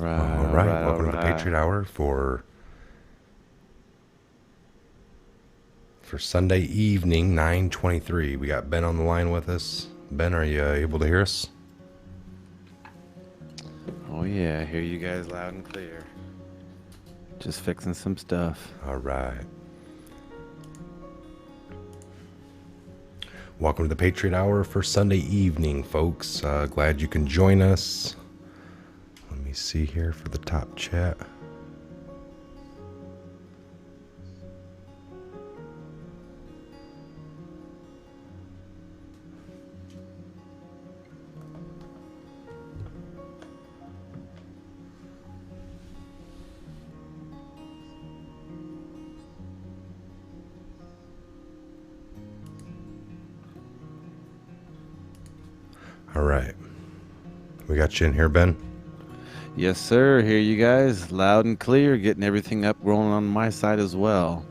All right. Welcome to the Patriot Hour for Sunday evening, 9:23. We got Ben on the line with us. Ben, are you able to hear us? Oh yeah, I hear you guys loud and clear. Just fixing some stuff. All right. Welcome to the Patriot Hour for Sunday evening, folks. Glad you can join us. Let me see here for the top chat. All right. We got you in here, Ben? Yes, sir. Hear you guys loud and clear. Getting everything up rolling on my side as well.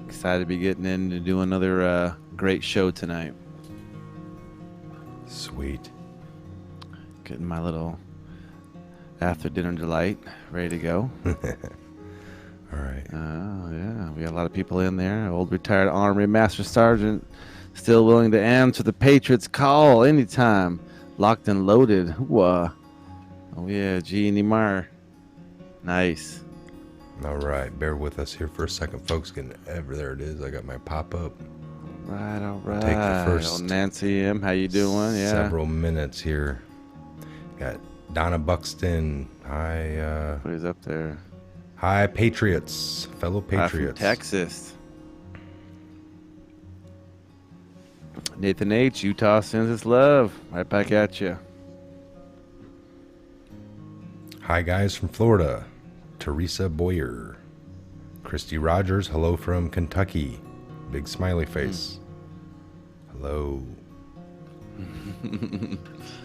Excited to be getting in to do another great show tonight. Sweet. Getting my little after dinner delight ready to go. All right. Oh, yeah. We got a lot of people in there. Old retired Army Master Sergeant still willing to answer the Patriots call anytime. Locked and loaded. Whoa. Oh, yeah. G. Neymar. Nice. All right. Bear with us here for a second, folks. There it is. I got my pop-up. All right. Take the first old Nancy M. How you doing? Yeah. Several minutes here. Got Donna Buxton. Hi. What is up there? Hi, Patriots. Fellow Patriots. From Texas. Nathan H. Utah sends his love. Right back at you. Hi, guys from Florida. Teresa Boyer. Christy Rogers. Hello from Kentucky. Big smiley face. Hello.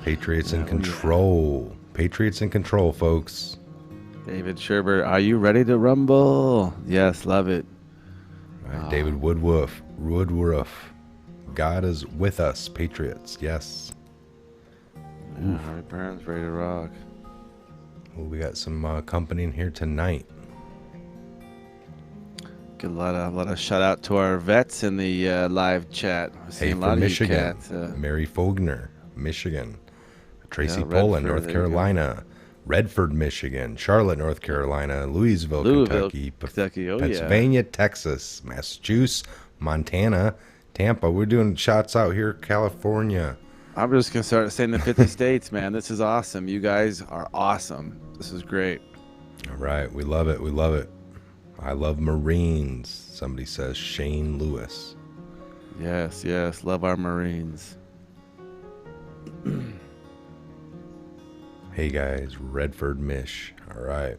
Patriots in control. Patriots in control, folks. David Sherbert, are you ready to rumble? Yes, love it. Right, David Woodruff. God is with us, Patriots. Yes. Yeah, Harvey Burns, ready to rock. Well, we got some company in here tonight. Get a lot of shout out to our vets in the live chat. Hey, a from lot Michigan. Of you cats, Mary Fogner, Michigan. Tracy Poland, North Carolina. Redford, Michigan. Charlotte, North Carolina. Louisville, Kentucky. Pennsylvania, Texas. Massachusetts, Montana. Tampa. We're doing shots out here, California. I'm just going to start saying the 50 states, man. This is awesome. You guys are awesome. This is great. All right. We love it. We love it. I love Marines. Somebody says Shane Lewis. Yes. Love our Marines. Hey, guys. Redford, Mich. All right.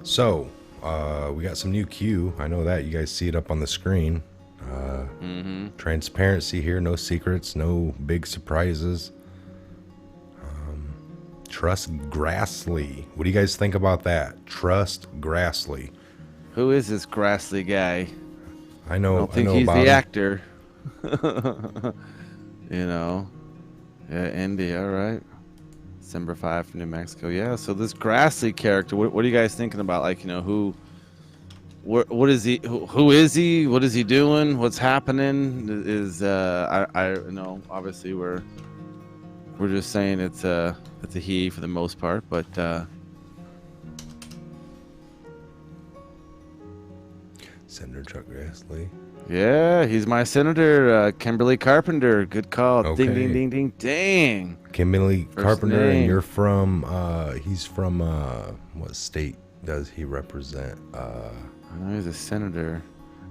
So, we got some new Q. I know that. You guys see it up on the screen. Transparency here, no secrets, no big surprises. Trust Grassley. What do you guys think about that? Trust Grassley. Who is this Grassley guy? I don't think he's about the him. actor. Yeah, Indy, all right. December 5 from New Mexico. Yeah, so this Grassley character, what are you guys thinking about? Like, what is he? Who is he? What is he doing? What's happening? I know obviously we're just saying it's a he for the most part, but Senator Chuck Grassley. Yeah, he's my senator, Kimberly Carpenter. Good call. Okay. Ding. Dang. Kimberly First Carpenter, name. and you're from. He's from what state does he represent? I know he's a senator.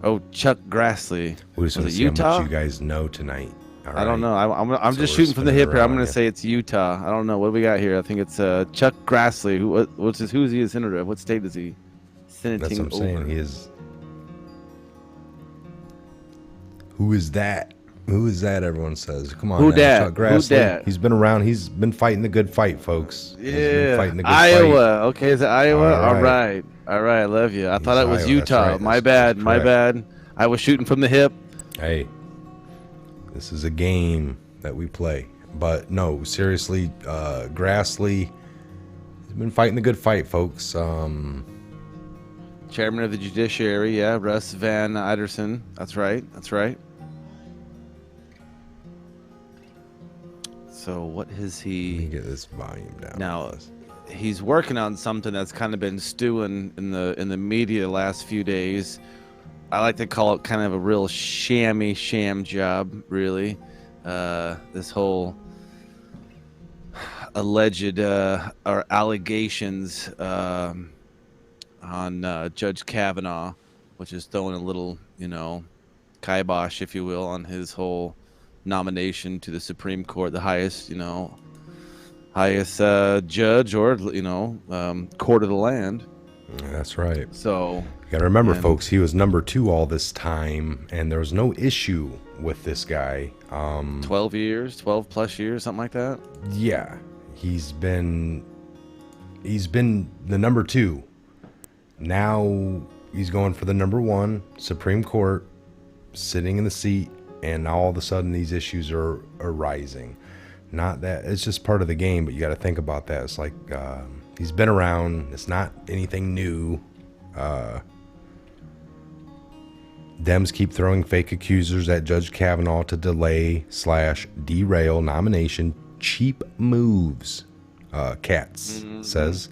Oh, Chuck Grassley. We just want Was to it see Utah? how much you guys know tonight. All I don't right. know. I'm So just we're shooting from the spinning hip here. I'm around going to say it's Utah. I don't know. What do we got here? I think it's Chuck Grassley. Who is he a senator of? What state is he senating That's what I'm saying. over? He is. Who is that? Who is that? Everyone says. Come on, Who now, dat? Chuck Grassley. Who dat? He's been around. He's been fighting the good fight, folks. He's been Yeah, fighting the good Iowa. fight. Okay, is it Iowa? All All right. I love you. I thought it was Iowa, that's Utah. right. My That's bad. I was shooting from the hip. Hey, this is a game that we play. But no, seriously, Grassley has been fighting the good fight, folks. Chairman of the Judiciary, yeah, Russ Van Iderson. That's right. So what is he? Let me get this volume down. Now, he's working on something that's kind of been stewing in the media the last few days. I like to call it kind of a real sham job, really. This whole alleged or allegations on Judge Kavanaugh, which is throwing a little, kibosh, if you will, on his whole nomination to the Supreme Court, the highest judge or court of the land. That's right. So you got to remember, folks, he was number 2 all this time, and there was no issue with this guy. 12 plus years, something like that. Yeah, he's been the number 2. Now he's going for the number 1, Supreme Court, sitting in the seat, and now all of a sudden these issues are rising. Not that it's just part of the game, but you got to think about that. It's like he's been around. It's not anything new. Dems keep throwing fake accusers at Judge Kavanaugh to delay/derail nomination. Cheap moves, Katz says.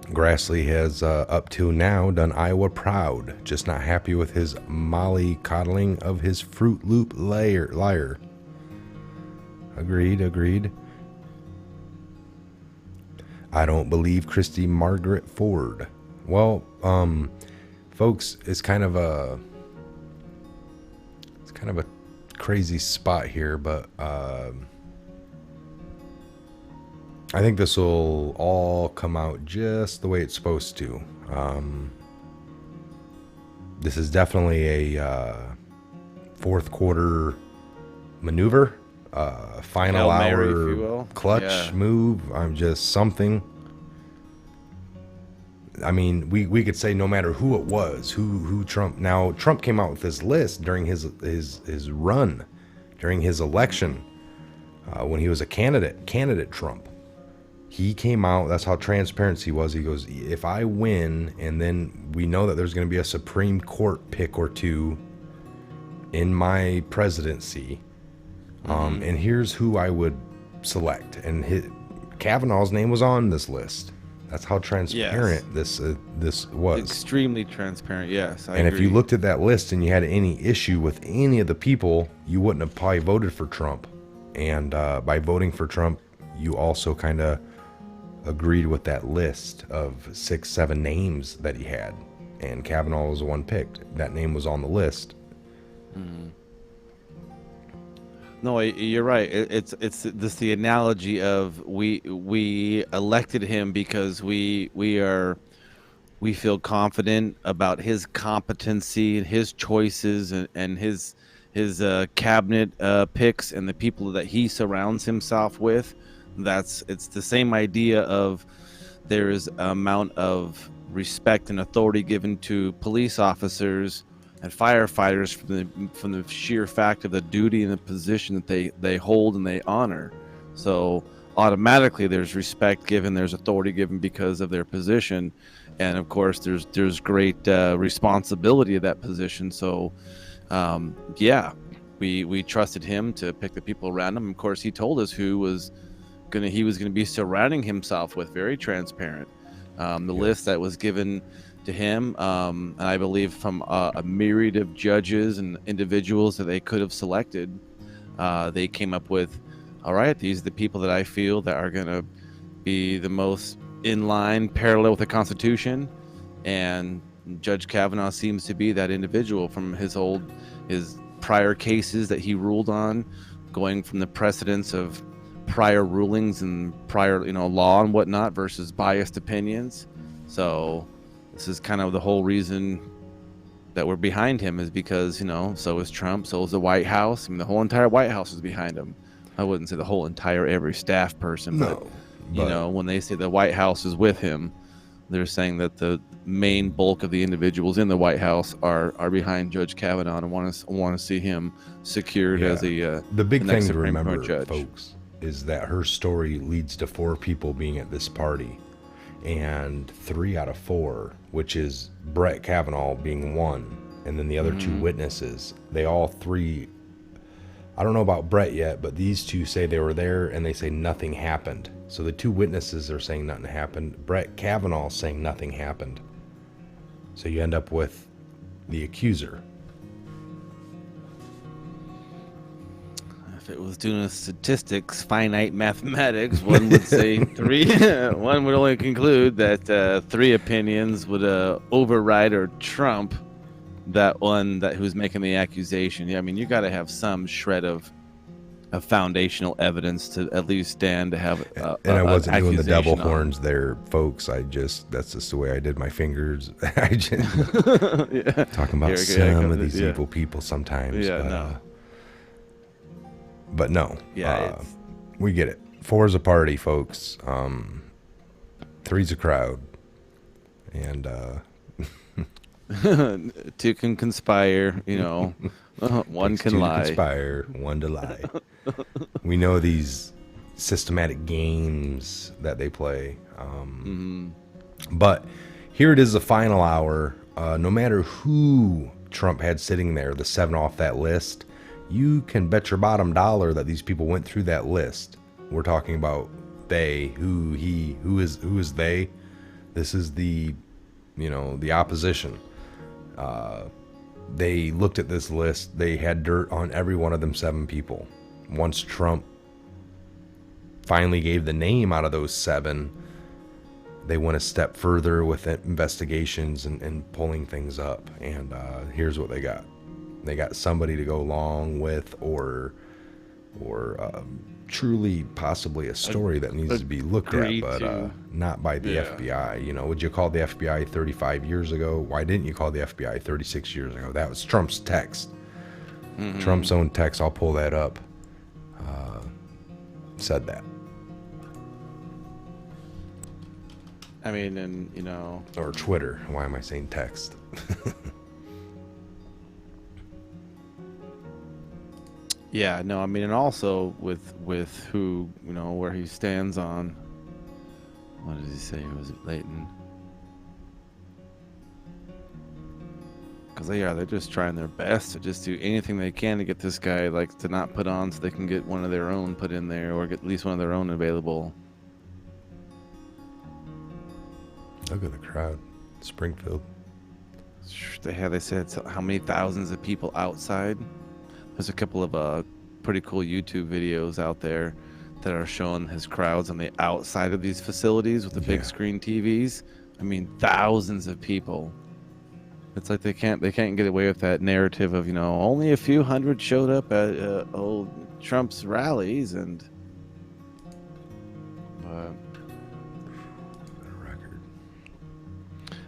Grassley has, up till now, done Iowa proud, just not happy with his mollycoddling of his Fruit Loop liar. Agreed. I don't believe Christy Margaret Ford. Well, folks, it's kind of a crazy spot here, but I think this will all come out just the way it's supposed to. This is definitely a fourth quarter maneuver, final hour clutch move. I'm just something. I mean, we could say no matter who it was, who Trump. Now Trump came out with this list during his run, during his election, when he was a candidate Trump. He came out, that's how transparent he was. He goes, if I win, and then we know that there's going to be a Supreme Court pick or two in my presidency, and here's who I would select. And Kavanaugh's name was on this list. That's how transparent this was. Extremely transparent, yes. I agree. If you looked at that list and you had any issue with any of the people, you wouldn't have probably voted for Trump. And by voting for Trump, you also kind of agreed with that list of 6-7 names that he had, and Kavanaugh was the one picked. That name was on the list. No, you're right. It's this the analogy of we elected him because we feel confident about his competency and his choices and his cabinet picks and the people that he surrounds himself with. It's the same idea of there is an amount of respect and authority given to police officers and firefighters from the sheer fact of the duty and the position that they hold and they honor. So automatically there's respect given, there's authority given because of their position, and of course there's great responsibility of that position. So we trusted him to pick the people around him. Of course, he told us he was going to be surrounding himself with, very transparent. The list that was given to him, and I believe from a myriad of judges and individuals that they could have selected, they came up with, all right, these are the people that I feel that are going to be the most in line, parallel with the Constitution, and Judge Kavanaugh seems to be that individual from his prior cases that he ruled on, going from the precedents of prior rulings and prior law and whatnot versus biased opinions. So this is kind of the whole reason that we're behind him, is because so is Trump, so is the White House. I mean, the whole entire White House is behind him. I wouldn't say the whole entire every staff person, but when they say the White House is with him, they're saying that the main bulk of the individuals in the White House are behind Judge Kavanaugh and want to see him secured as the big thing to Supreme remember, Court judge. folks, is that her story leads to 4 people being at this party, and 3 out of 4, which is Brett Kavanaugh being 1, and then the other 2 witnesses, they all 3, I don't know about Brett yet, but these 2 say they were there and they say nothing happened. So the 2 witnesses are saying nothing happened. Brett Kavanaugh saying nothing happened. So you end up with the accuser. If it was doing statistics, finite mathematics, one would say 3. One would only conclude that 3 opinions would override or trump that one that who's making the accusation. Yeah, I mean, you got to have some shred of foundational evidence to at least stand to have and I wasn't doing the devil horns there, folks. That's just the way I did my fingers. I just talking about some of these evil people sometimes. But no, we get it. 4's a party, folks. 3's a crowd, and 2 can conspire. You know, 1 can lie. Conspire, 1 to lie. We know these systematic games that they play. But here it is, the final hour. No matter who Trump had sitting there, the 7 off that list, you can bet your bottom dollar that these people went through that list. We're talking about they, who, he, who is they. This is the opposition. They looked at this list. They had dirt on every one of them 7 people. Once Trump finally gave the name out of those 7, they went a step further with investigations and pulling things up. And here's what they got. They got somebody to go along with, or truly possibly a story that needs to be looked at, but not by the FBI. You know, would you call the FBI 35 years ago? Why didn't you call the FBI 36 years ago? That was Trump's text. Trump's own text, I'll pull that up, said that. I mean, and you know, or Twitter. Why am I saying text? Yeah, no, I mean, and also with who, you know, where he stands on. What did he say? Was it Leighton? Because they're just trying their best to just do anything they can to get this guy, like, to not put on, so they can get one of their own put in there, or get at least one of their own available. Look at the crowd, Springfield. They said how many thousands of people outside. There's a couple of pretty cool YouTube videos out there that are showing his crowds on the outside of these facilities with the big screen TVs. I mean, thousands of people. It's like they can't get away with that narrative of, you know, only a few hundred showed up at old Trump's rallies, and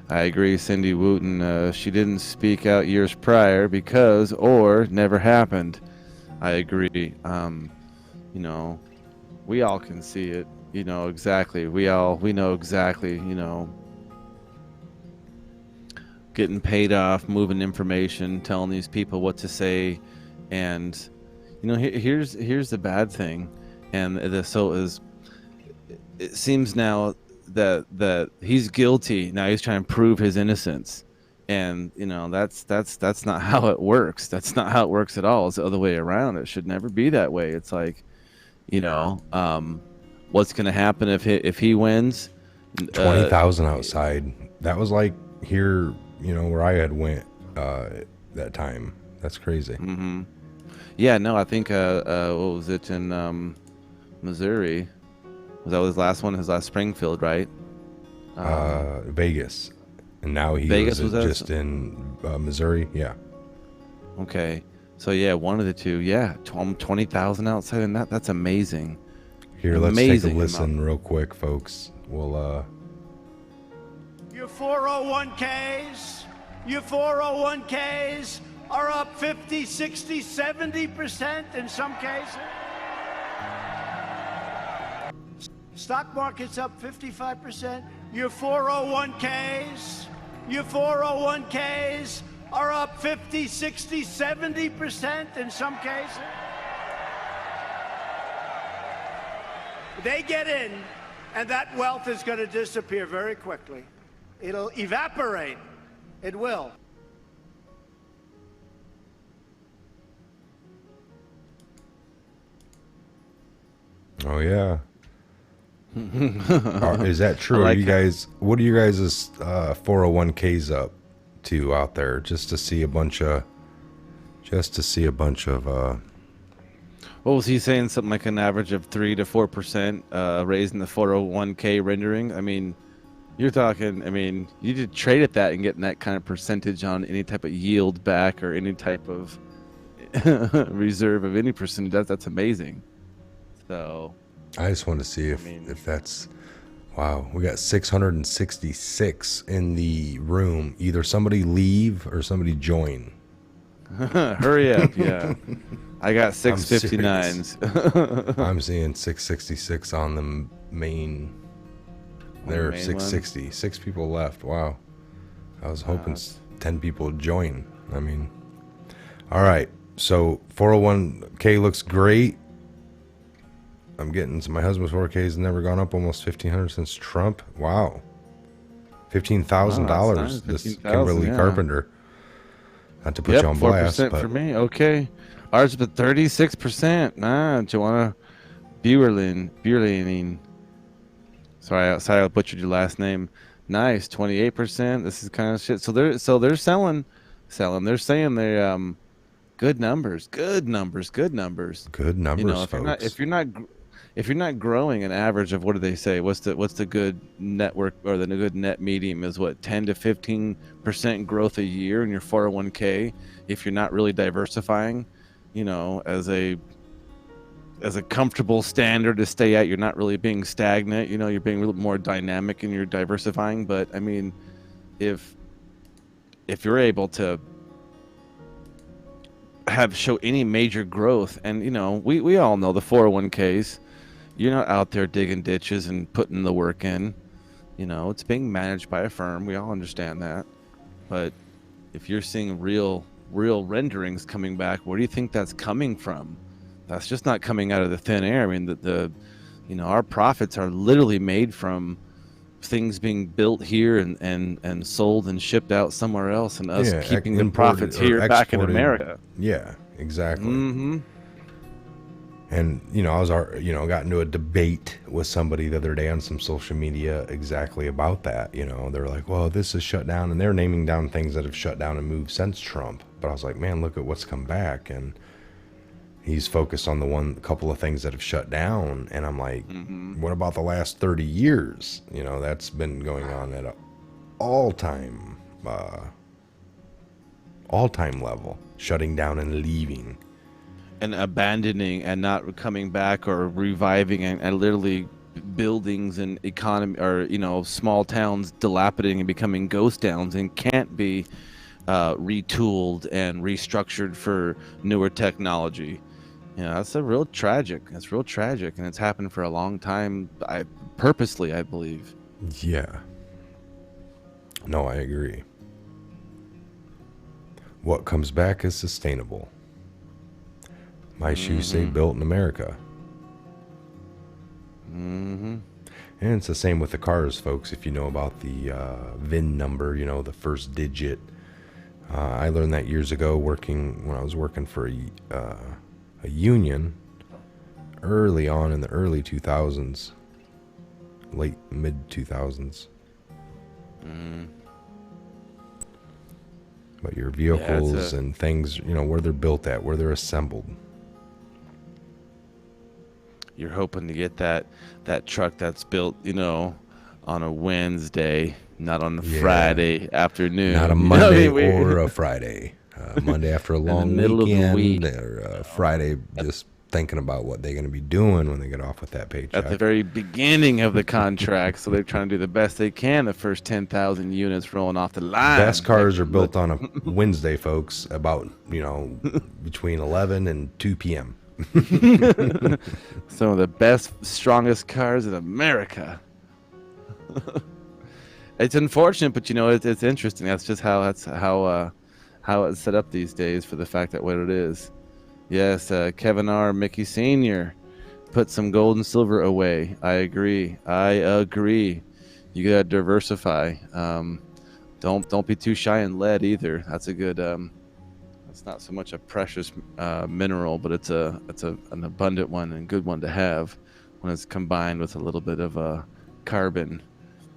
I agree, Cindy Wooten. She didn't speak out years prior because, or never happened. I agree. You know, we all can see it. You know exactly. We know exactly. You know, getting paid off, moving information, telling these people what to say, and you know, here's the bad thing, and it seems now that he's guilty. Now he's trying to prove his innocence, and you know, that's not how it works. That's not how it works at all. It's the other way around. It should never be that way. It's like, you know, what's going to happen if he wins? 20,000 outside. That was like here, you know, where I had went that time. That's crazy. Mm-hmm. Yeah, no, I think what was it in Missouri? Was that his last one? His last Springfield, right? Vegas, and now he was just in Missouri. Yeah. Okay, so yeah, one of the two. Yeah, 20,000 outside, and that's amazing. Here, let's take a listen real quick, folks. We'll Your 401ks are up 50, 60, 70% in some cases. Stock market's up 55%. Your 401ks are up 50, 60, 70% in some cases. They get in, and that wealth is going to disappear very quickly. It'll evaporate. It will. Oh yeah. Is that true? Like, what are you guys' 401ks up to out there? Just to see a bunch of what was he saying? Something like an average of 3 to 4% raise in the 401k rendering. I mean, you're talking. I mean, you could trade at that and getting that kind of percentage on any type of yield back or any type of reserve of any percentage. That's amazing. So I just want to see if that's wow. We got 666 in the room. Either somebody leave or somebody join. Hurry up, yeah. I got 659s. I'm seeing 666 on the main. There, 660. 6 people left. Wow. I was hoping 10 people would join. I mean, all right. So 401k looks great. I'm getting my husband's 401k has never gone up almost $1,500 since Trump. Wow. $15,000. Nice. This Kimberly Carpenter. Not to put you on blast, 4% but for me. Okay. Ours was 36%. Joanna Buerlein. Sorry, I butchered your last name. Nice, 28%. This is kind of shit. So they're selling. They're saying they good numbers. Good numbers, folks. If you're not growing an average of, what do they say? What's the good network, or the good net medium is what, 10 to 15% growth a year in your 401k if you're not really diversifying, as a comfortable standard to stay at. You're not really being stagnant, you're being a little more dynamic and you're diversifying. But I mean, if you're able to show any major growth, and we all know the 401ks, you're not out there digging ditches and putting the work in. It's being managed by a firm. We all understand that. But if you're seeing real renderings coming back, where do you think that's coming from? That's just not coming out of the thin air. I mean, our profits are literally made from things being built here and sold and shipped out somewhere else, and us keeping the profits here back in America. Yeah, exactly. Mm-hmm. And, I got into a debate with somebody the other day on some social media exactly about that. They're like, well, this is shut down, and they're naming down things that have shut down and moved since Trump. But I was like, man, look at what's come back. And he's focused on the couple of things that have shut down. And I'm like, what about the last 30 years? That's been going on at an all-time level, shutting down and leaving. And abandoning and not coming back or reviving, and literally buildings and economy, or small towns dilapidating and becoming ghost towns and can't be retooled and restructured for newer technology. That's real tragic. It's real tragic, and it's happened for a long time. Purposely, I believe. Yeah. No, I agree. What comes back is sustainable. My shoes say built in America. Mm-hmm. And it's the same with the cars, folks. If you know about the VIN number, the first digit. I learned that years ago when I was working for a union early on in the early 2000s, late mid 2000s. But your vehicles and things, where they're built at, where they're assembled. You're hoping to get that truck that's built, on a Wednesday, not on a Friday afternoon. Not a Monday or a Friday. Monday after a long weekend, or Friday just thinking about what they're going to be doing when they get off with that paycheck. At the very beginning of the contract, so they're trying to do the best they can. The first 10,000 units rolling off the line. Best cars are built on a Wednesday, folks, about, between 11 and 2 p.m. Some of the best, strongest cars in America. It's unfortunate, but it's interesting. That's just how it's set up these days, for the fact that what it is. Yes, Kevin R. Mickey Sr. put some gold and silver away. I agree. You gotta diversify. Don't be too shy in lead either. That's a good. It's not so much a precious mineral, but it's an abundant one and good one to have when it's combined with a little bit of carbon.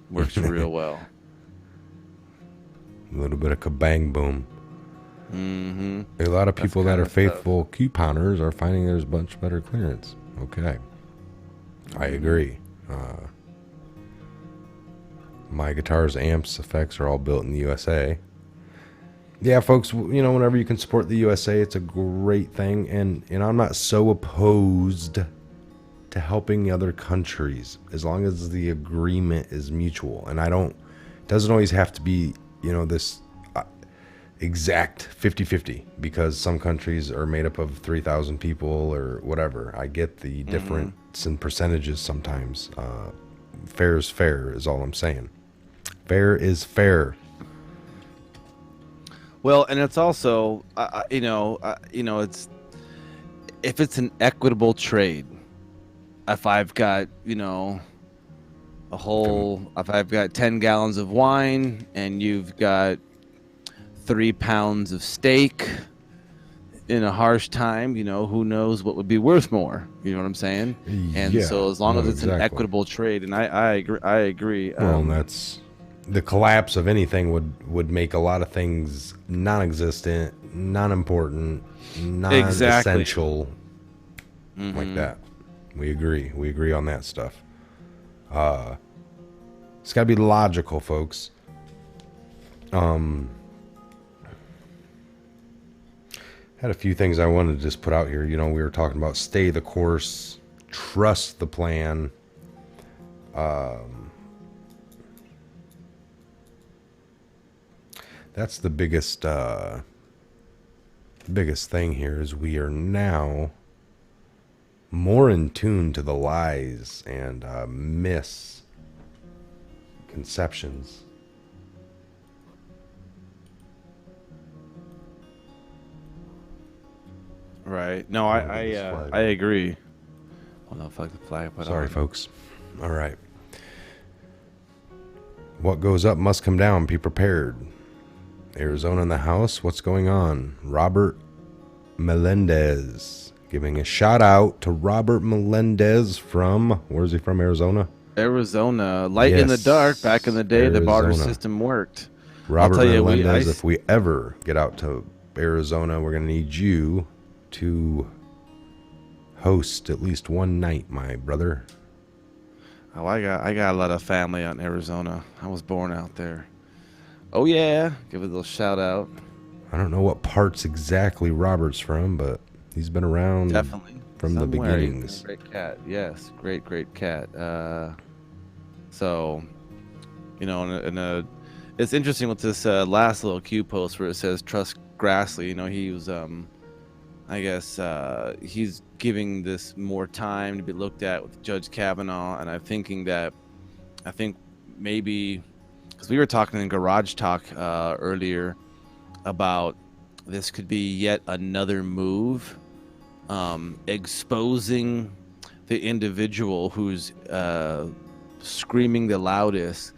Works real well. A little bit of kabang boom. Mm-hmm. A lot of people that are faithful couponers are finding there's much better clearance. Okay. I agree. My guitar's amps effects are all built in the USA. Yeah, folks, whenever you can support the USA, it's a great thing. And I'm not so opposed to helping other countries as long as the agreement is mutual. And it doesn't always have to be, this exact 50-50, because some countries are made up of 3,000 people or whatever. I get the difference in percentages sometimes. Fair is fair is all I'm saying. Fair is fair. Well, and it's also, it's if it's an equitable trade. If I've got, if I've got 10 gallons of wine and you've got 3 pounds of steak in a harsh time, who knows what would be worth more? You know what I'm saying? And so as long as it's an equitable trade, and I agree. Well, that's the collapse of anything would make a lot of things non-existent, non-important, non-essential, like that. We agree on that stuff. It's got to be logical, folks. Had a few things I wanted to just put out here. We were talking about stay the course, trust the plan. That's the biggest thing here is we are now more in tune to the lies and misconceptions. Right. No, I agree. Well, no, fuck the flag. Sorry, folks. All right. What goes up must come down. Be prepared. Arizona in the house. What's going on? Robert Melendez. Giving a shout out to Robert Melendez from, where's he from, Arizona? Arizona. Light in the dark. Back in the day, Arizona. The barter system worked. Robert Melendez, if we ever get out to Arizona, we're going to need you to host at least one night, my brother. Oh, I got a lot of family out in Arizona. I was born out there. Oh, yeah. Give it a little shout out. I don't know what parts exactly Robert's from, but he's been around definitely from the beginnings. Great cat. Yes, great cat. So, it's interesting with this last little Q post where it says trust Grassley. He was, I guess, he's giving this more time to be looked at with Judge Kavanaugh, and I think maybe, because we were talking in Garage Talk earlier about this could be yet another move exposing the individual who's screaming the loudest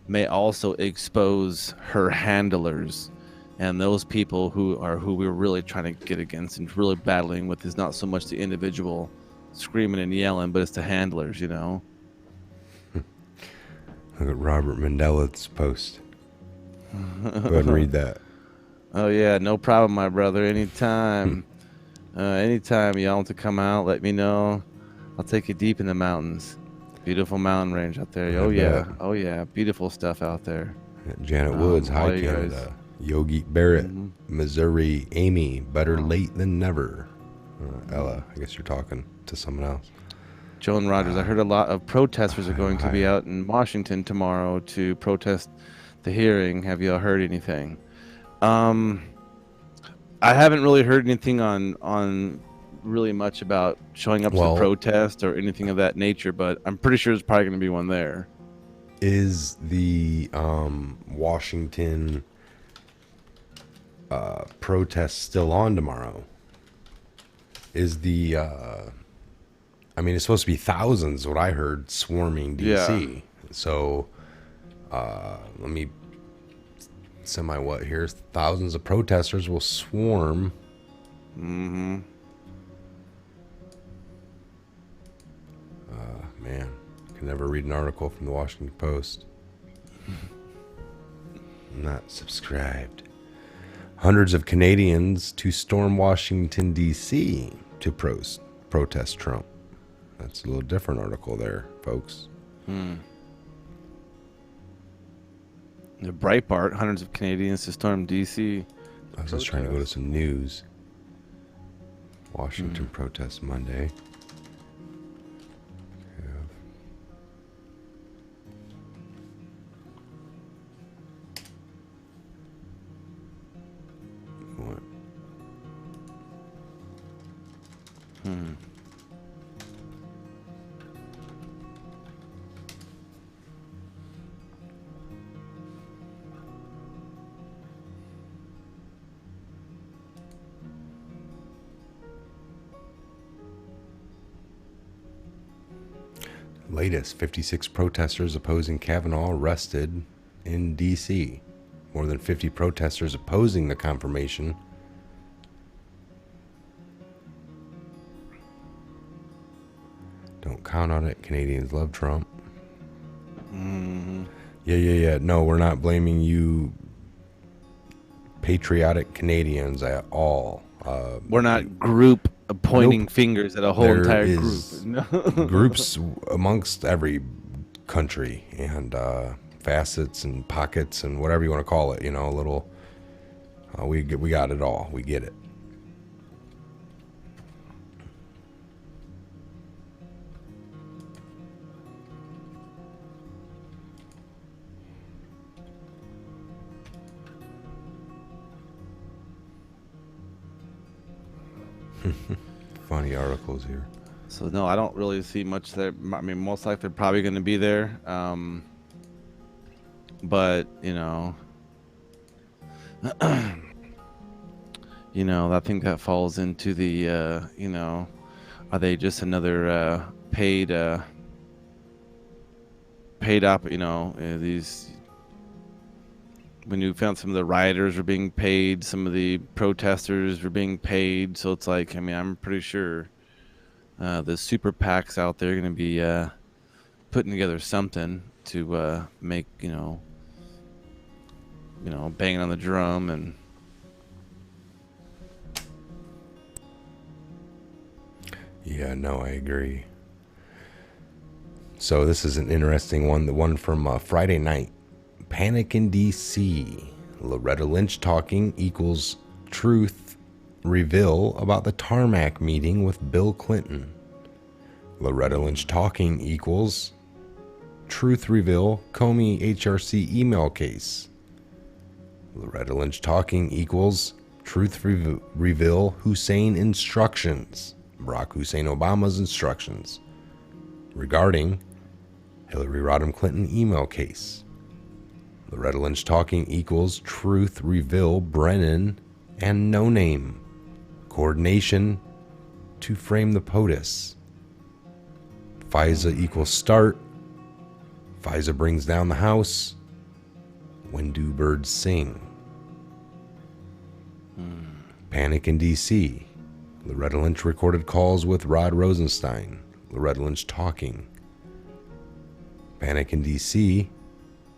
may also expose her handlers, and those people who we're really trying to get against and really battling with is not so much the individual screaming and yelling, but it's the handlers. Look at Robert Mandela's post. Go ahead and read that. Oh yeah, no problem, my brother. Anytime. Anytime y'all want to come out, let me know. I'll take you deep in the mountains. Beautiful mountain range out there. Oh yeah, beautiful stuff out there. Janet Woods, hi Canada. Yogi Barrett, Missouri. Amy, better late than never. Ella, I guess you're talking to someone else. Joan Rogers, I heard a lot of protesters are going to be out in Washington tomorrow to protest the hearing. Have y'all heard anything? I haven't really heard anything on really much about showing up to the protest or anything of that nature, but I'm pretty sure there's probably going to be one there. Is the Washington protest still on tomorrow? Is the I mean, it's supposed to be thousands, what I heard, swarming DC. Yeah. So, let me what here? Thousands of protesters will swarm. Mm-hmm. Man, can never read an article from the Washington Post. Not subscribed. Hundreds of Canadians to storm Washington, D.C. to protest Trump. That's a little different article there, folks. The Breitbart, hundreds of Canadians to storm D.C. I was just trying to go to some news. Washington protests Monday. What? Latest, 56 protesters opposing Kavanaugh arrested in D.C. More than 50 protesters opposing the confirmation. Don't count on it. Canadians love Trump. Yeah. No, we're not blaming you patriotic Canadians at all. We're not group pointing fingers at a whole entire group. No. Groups amongst every country and facets and pockets and whatever you want to call it. You know, a little. We got it all. We get it. Funny articles here. So no, I don't really see much there. I mean, most likely they're probably going to be there. But you know, I think that falls into the are they just another paid up? These. When you found some of the rioters were being paid, some of the protesters were being paid. So it's like, I mean, I'm pretty sure the super PACs out there are going to be putting together something to make, banging on the drum and. Yeah, no, I agree. So this is an interesting one. The one from Friday night. Panic in D.C. Loretta Lynch talking equals truth reveal about the tarmac meeting with Bill Clinton. Loretta Lynch talking equals truth reveal Comey HRC email case. Loretta Lynch talking equals truth reveal Hussein instructions. Barack Hussein Obama's instructions regarding Hillary Rodham Clinton email case. Loretta Lynch talking equals truth reveal Brennan and No Name. Coordination to frame the POTUS. FISA equals start. FISA brings down the house. When do birds sing? Panic in D.C. Loretta Lynch recorded calls with Rod Rosenstein. Loretta Lynch talking. Panic in D.C.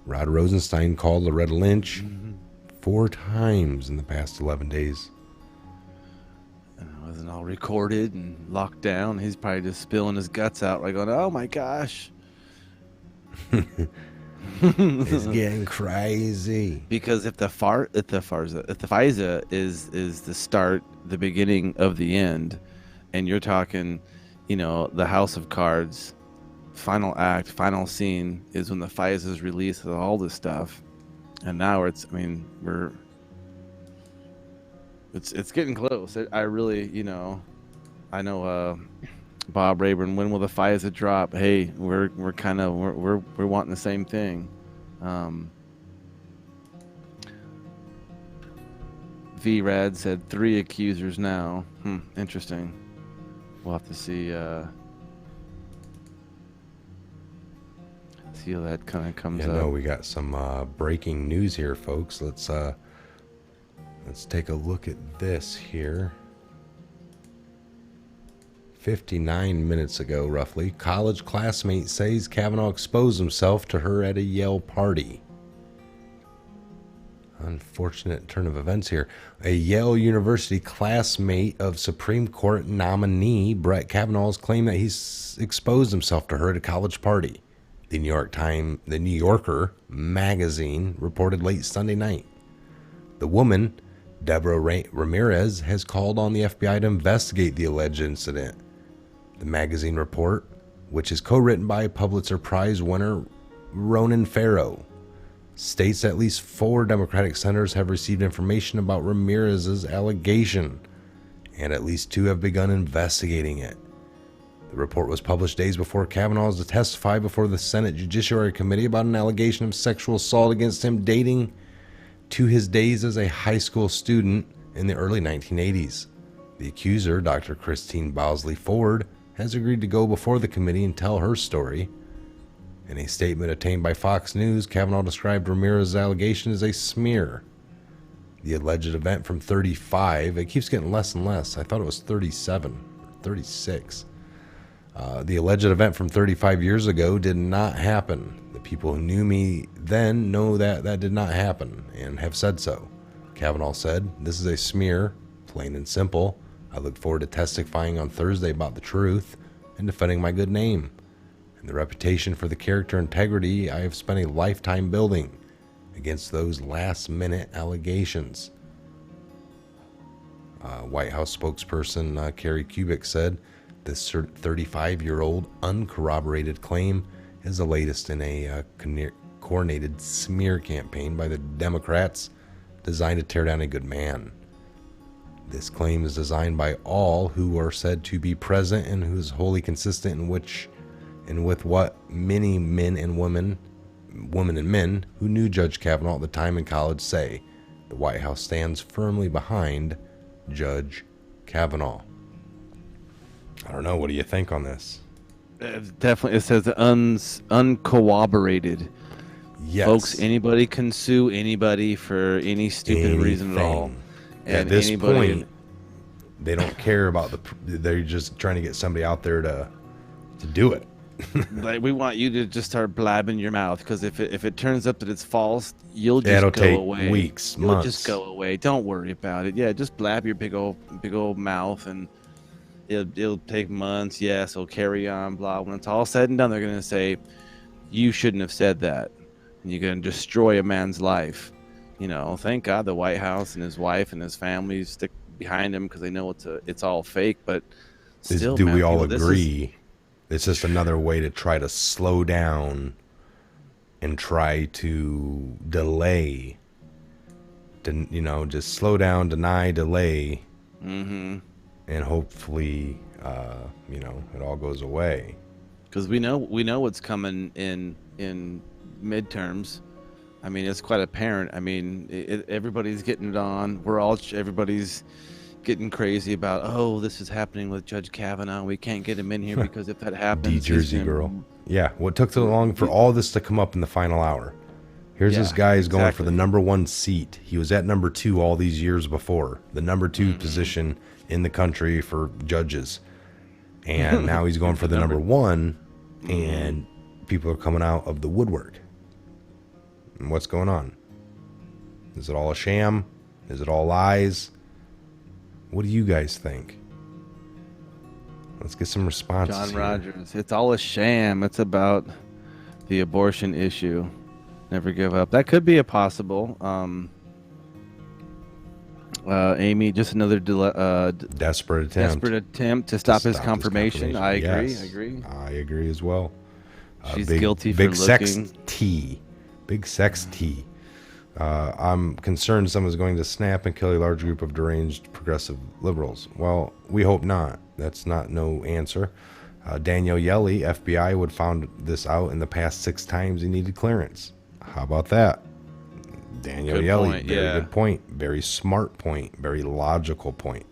Rod Rosenstein called Loretta Lynch 4 times in the past 11 days. And it wasn't all recorded and locked down. He's probably just spilling his guts out, like going, "Oh my gosh, it's getting crazy." Because if the FISA is the start, the beginning of the end, and you're talking, the House of Cards. Final act, final scene is when the FISA is released with all this stuff, and now it's getting close. I really, I know Bob Rayburn. When will the FISA drop? Hey, we're wanting the same thing. VRAD said 3 accusers now. Interesting. We'll have to see. see how that kind of comes up. No, we got some breaking news here, folks. Let's take a look at this here. 59 minutes ago, roughly, college classmate says Kavanaugh exposed himself to her at a Yale party. Unfortunate turn of events here. A Yale University classmate of Supreme Court nominee Brett Kavanaugh's claimed that he's exposed himself to her at a college party. The New Yorker magazine reported late Sunday night. The woman, Deborah Ramirez, has called on the FBI to investigate the alleged incident. The magazine report, which is co-written by Pulitzer Prize winner Ronan Farrow, states at least 4 Democratic senators have received information about Ramirez's allegation, and at least 2 have begun investigating it. The report was published days before Kavanaugh was to testify before the Senate Judiciary Committee about an allegation of sexual assault against him dating to his days as a high school student in the early 1980s. The accuser, Dr. Christine Bosley Ford, has agreed to go before the committee and tell her story. In a statement obtained by Fox News, Kavanaugh described Ramirez's allegation as a smear. The alleged event from 35, it keeps getting less and less. I thought it was 37 or 36. The alleged event from 35 years ago did not happen. The people who knew me then know that that did not happen and have said so. Kavanaugh said, "This is a smear, plain and simple. I look forward to testifying on Thursday about the truth and defending my good name and the reputation for the character integrity I have spent a lifetime building against those last-minute allegations." White House spokesperson Carrie Kubik said, "This 35-year-old uncorroborated claim is the latest in a coordinated smear campaign by the Democrats designed to tear down a good man. This claim is designed by all who are said to be present and who is wholly consistent with what many men and women and men who knew Judge Kavanaugh at the time in college say. The White House stands firmly behind Judge Kavanaugh." I don't know. What do you think on this? Definitely, it says uncorroborated. Yes. Folks, anybody can sue anybody for any stupid reason at all. And at this point, they don't care about they're just trying to get somebody out there to do it. Like, we want you to just start blabbing your mouth, because if it turns up that it's false, you'll just It'll go take away. Weeks, you'll months. just go away. Don't worry about it. Yeah, just blab your big old mouth, and it'll take months. Yes, it'll carry on. Blah. When it's all said and done, they're gonna say you shouldn't have said that, and you're gonna destroy a man's life. You know, thank God the White House and his wife and his family stick behind him, because they know it's all fake. But still, do we all agree? It's just another way to try to slow down and try to delay. Just slow down, deny, delay, and hopefully, it all goes away. Because we know what's coming in midterms. I mean, it's quite apparent. I mean, everybody's getting it on. Everybody's getting crazy about, oh, this is happening with Judge Kavanaugh. We can't get him in here because if that happens, Jersey girl. Yeah, what took so long for all this to come up in the final hour? Here's this guy who's going for the number 1 seat. He was at number 2 all these years before, the number 2 position in the country for judges, and now he's going for the number 1, and people are coming out of the woodwork. And what's going on? Is it all a sham? Is it all lies? What do you guys think? Let's get some responses. John Rogers, it's all a sham. It's about the abortion issue. Never give up. That could be a possible. Amy, just another desperate attempt to stop his confirmation. I agree. Yes, I agree as well. She's guilty for looking. Big sex tea. I'm concerned someone's going to snap and kill a large group of deranged progressive liberals. Well, we hope not. That's not no answer. Daniel Yelly, FBI, would found this out in the past 6 times he needed clearance. How about that? Daniel Yelly, very good point. Very smart point. Very logical point.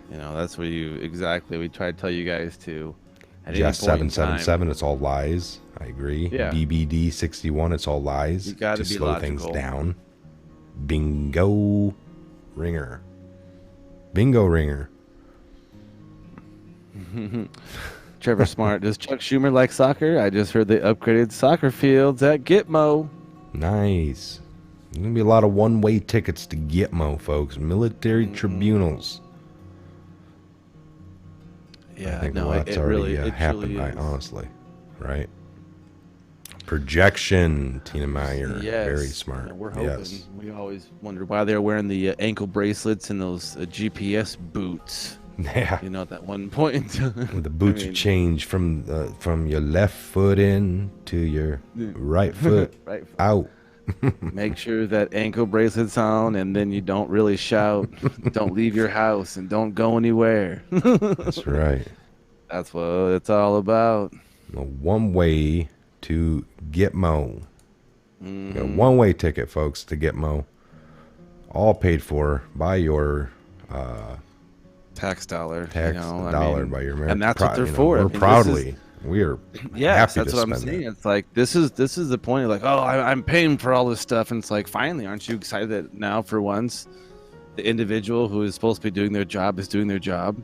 That's what we try to tell you guys to Jess 777, it's all lies. I agree. Yeah. BBD 61, it's all lies. You got to be slow logical. things down. Bingo ringer. Bingo ringer. Trevor Smart, does Chuck Schumer like soccer? I just heard they upgraded soccer fields at Gitmo. Nice. There's going to be a lot of one-way tickets to Gitmo, folks. Military tribunals. Yeah, I think no, that's it already really happened, is. honestly. Right? Projection, Tina Meyer. Yes. Very smart. Yeah, we're hoping. Yes. We always wondered why they were wearing the ankle bracelets and those GPS boots. Yeah. You know, at that one point. With the boots change from your left foot in to your right foot right. out. Make sure that ankle bracelet's on, and then you don't really shout. Don't leave your house, and don't go anywhere. That's right. That's what it's all about. One way to Gitmo. You got a one-way ticket, folks, to Gitmo. All paid for by your tax dollar. Tax dollar by your American. And that's what they're for. We're proudly. We are happy that's to what spend I'm saying. that. It's like this is the point of like, oh, I'm paying for all this stuff, and it's like, finally, aren't you excited that now for once the individual who is supposed to be doing their job is doing their job?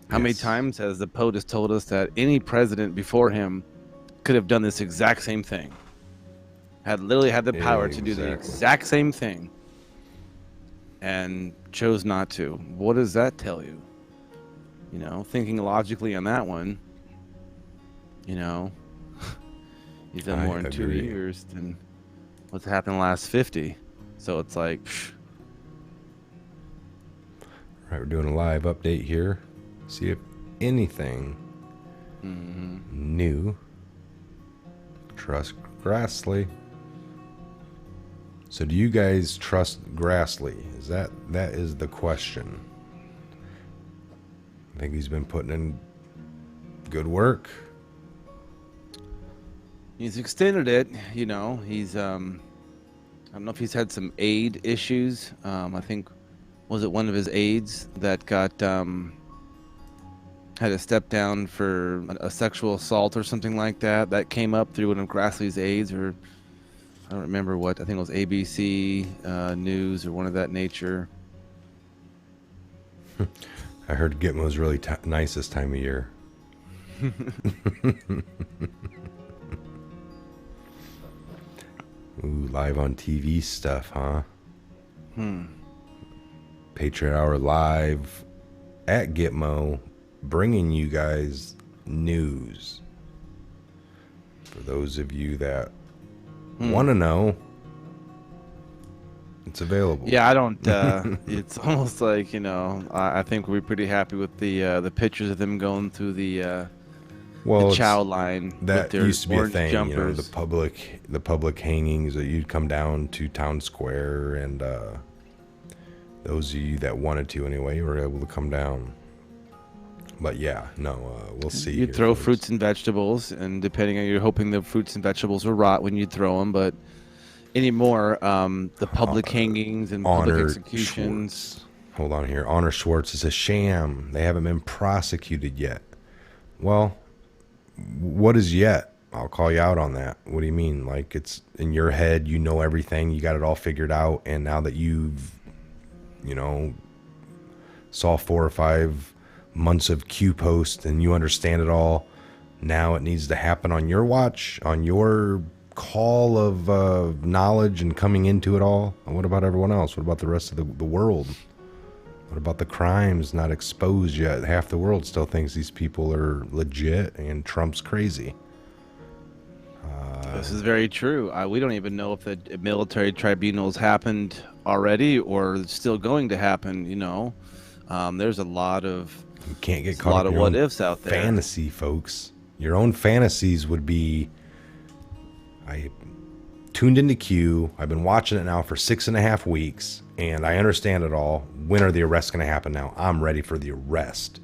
How many times has the POTUS told us that any president before him could have done this exact same thing? Literally had the power to do the exact same thing, and chose not to. What does that tell you? You know, thinking logically on that one. You know, he's done more in 2 years than what's happened in the last 50. So it's like, Right, we're doing a live update here. See if anything new. Trust Grassley. So do you guys trust Grassley? That is the question. I think he's been putting in good work. he's extended it. You know, he's I don't know if he's had some aid issues. I think, was it one of his aides that got had to step down for a sexual assault or something like that? That came up through one of Grassley's aides, or I don't remember what. I think it was ABC News or one of that nature. I heard Gitmo's really nice this time of year. Ooh, live on TV stuff, huh? Patriot Hour live at Gitmo, bringing you guys news. For those of you that want to know, it's available. Yeah, I don't. It's almost like, you know, I think we're pretty happy with the pictures of them going through the chow line. That used to be a thing, jumpers. you know, the public hangings that you'd come down to Town Square, and those of you that wanted to anyway were able to come down. But yeah, no, we'll see. You'd throw fruits and vegetables, and depending on, you're hoping the fruits and vegetables will rot when you throw them, but anymore, the public hangings and public executions. Schwartz. Hold on here. Honor Schwartz is a sham. They haven't been prosecuted yet. Well, what is yet? I'll call you out on that. What do you mean? Like, it's in your head, you know everything, you got it all figured out, and now that you've, you know, saw 4 or 5 months of Q post and you understand it all, now it needs to happen on your watch, on your call of knowledge and coming into it all. And what about everyone else? What about the rest of the world? What about the crimes not exposed yet? Half the world still thinks these people are legit and Trump's crazy. This is very true. We don't even know if the military tribunals happened already or still going to happen. You know, there's a lot of you can't get caught up in your what own ifs out there. Fantasy, folks. Your own fantasies would be. I tuned into Q. I've been watching it now for 6.5 weeks, and I understand it all. When are the arrests going to happen now? I'm ready for the arrest.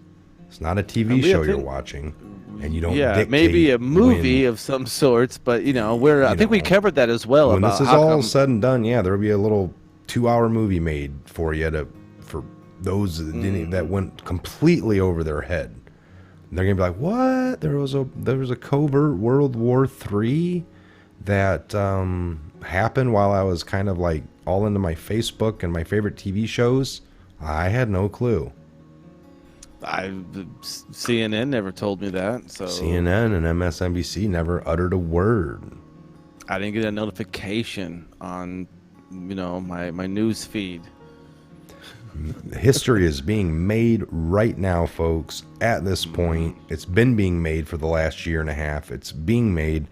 It's not a TV show you're watching, and you don't. Yeah, maybe a movie of some sorts, but you know, I think we covered that as well. When about this is all said and done, yeah, there'll be a little 2-hour movie made for you for those that went completely over their head. They're gonna be like, what? There was a covert World War III that happened while I was kind of like all into my Facebook and my favorite TV shows. I had no clue. CNN never told me that. So CNN and MSNBC never uttered a word. I didn't get a notification on, my news feed. History is being made right now, folks. At this point, it's been being made for the last year and a half. It's being made.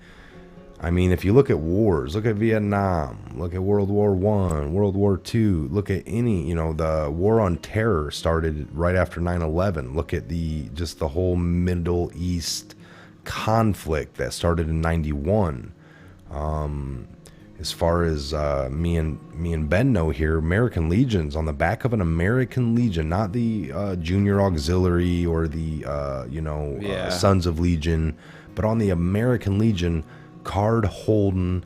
I mean, if you look at wars, look at Vietnam, look at World War I, World War II, look at any, the war on terror started right after 9/11. Look at the whole Middle East conflict that started in 91. As far as me and Ben know here, American Legion's on the back of an American Legion, not the Junior Auxiliary or the Sons of Legion, but on the American Legion card holding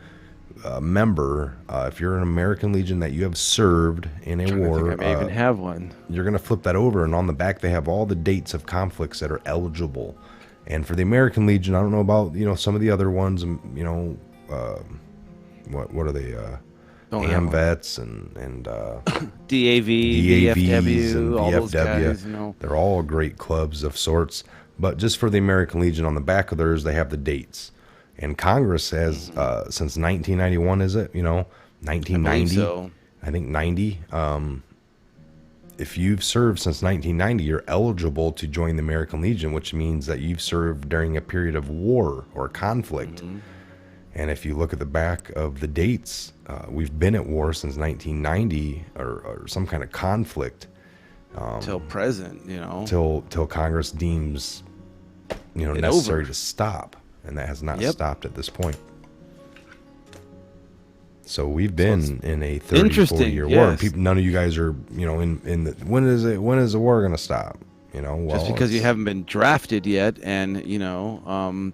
member. If you're an American Legion that you have served in a war, I may even have one. You're gonna flip that over, and on the back they have all the dates of conflicts that are eligible. And for the American Legion, I don't know about some of the other ones, what are they? AMVETs and DAV, DAVs and all those VFW. guys, They're all great clubs of sorts. But just for the American Legion, on the back of theirs, they have the dates. And Congress has, since 1991, is it? 1990? So. I think 90. If you've served since 1990, you're eligible to join the American Legion, which means that you've served during a period of war or conflict. And if you look at the back of the dates, we've been at war since 1990 or some kind of conflict. Till present, Till Congress deems, necessary to stop. And that has not stopped at this point. So we've been in a 30-40-year war. People, none of you guys are, in the, when is the war going to stop? Just because you haven't been drafted yet. And,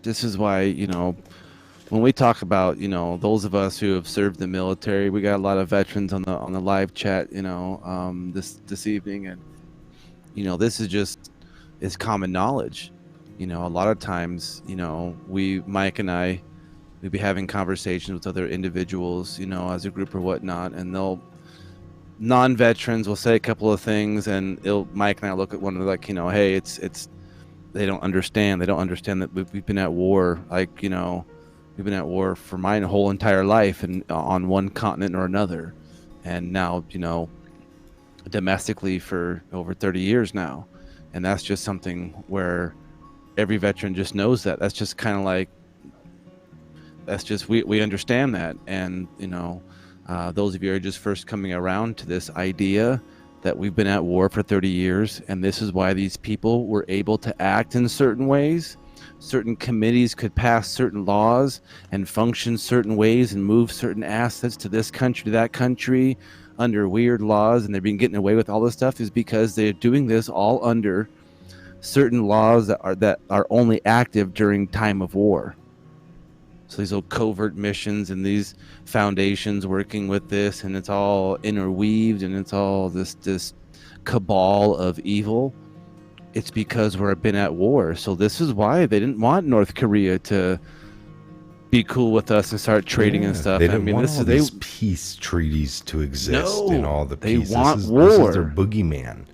this is why, when we talk about, those of us who have served the military, we got a lot of veterans on the live chat, this evening. And, this is it's common knowledge. A lot of times, Mike and I, we'd be having conversations with other individuals, as a group or whatnot, and non-veterans will say a couple of things, and Mike and I look at one another like, hey, it's they don't understand. They don't understand that we've been at war, like, we've been at war for my whole entire life and on one continent or another, and now, domestically for over 30 years now, and that's just something where every veteran just knows that. That's just kind of like, we understand that. And, those of you are just first coming around to this idea that we've been at war for 30 years. And this is why these people were able to act in certain ways. Certain committees could pass certain laws and function certain ways and move certain assets to this country, to that country under weird laws. And they've been getting away with all this stuff is because they're doing this all under certain laws that are only active during time of war. So these little covert missions and these foundations working with this, and it's all interweaved, and it's all this cabal of evil. It's because we've been at war. So this is why they didn't want North Korea to be cool with us and start trading and stuff. They didn't want all these peace treaties to exist in all the peace. They want war. This is their boogeyman.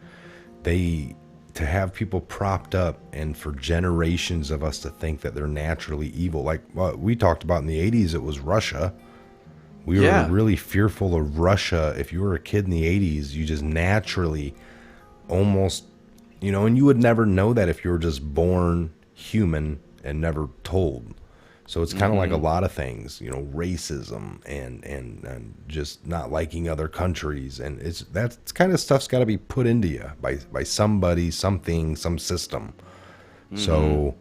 To have people propped up and for generations of us to think that they're naturally evil. Like what we talked about in the 80s, it was Russia. We were really fearful of Russia. If you were a kid in the 80s, you just naturally almost, and you would never know that if you were just born human and never told. So it's kind of like a lot of things, racism and just not liking other countries, and that's kind of stuff's got to be put into you by somebody, something, some system. So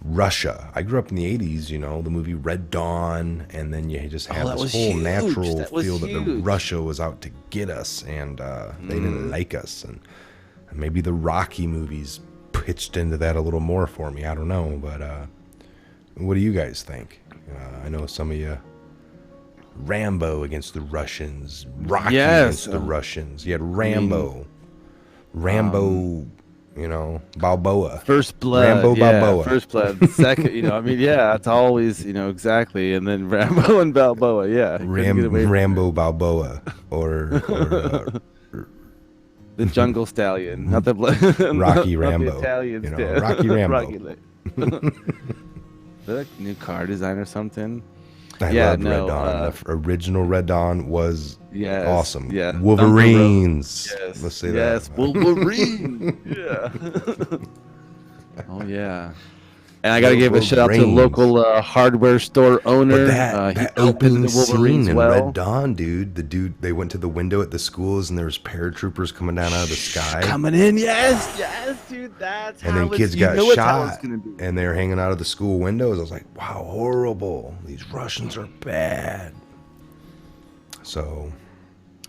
Russia, I grew up in the 80s, the movie Red Dawn, and then you just have this whole natural feel that the Russia was out to get us, and they didn't like us, and maybe the Rocky movies pitched into that a little more for me. I don't know, but what do you guys think? I know some of you, Rambo against the Russians, Rocky against the Russians. You had Rambo Balboa. First blood. Rambo Balboa. First blood. Second, it's always, exactly. And then Rambo and Balboa. Yeah. Rambo Balboa. Or the Jungle Stallion. Not the Rocky not Rambo. The Italians. Rocky Rambo. The new car design or something. I loved Red Dawn. The original Red Dawn was awesome. Yeah. Wolverines. Yes. Let's say that. Yes, Wolverine. Yeah. Oh, yeah. And I got to give a shout out to the local hardware store owner. But that opening scene in Red Dawn, dude. They went to the window at the schools and there was paratroopers coming down out of the sky. Coming in, yes, dude. That's and then kids got shot, and they were hanging out of the school windows. I was like, wow, horrible. These Russians are bad. So...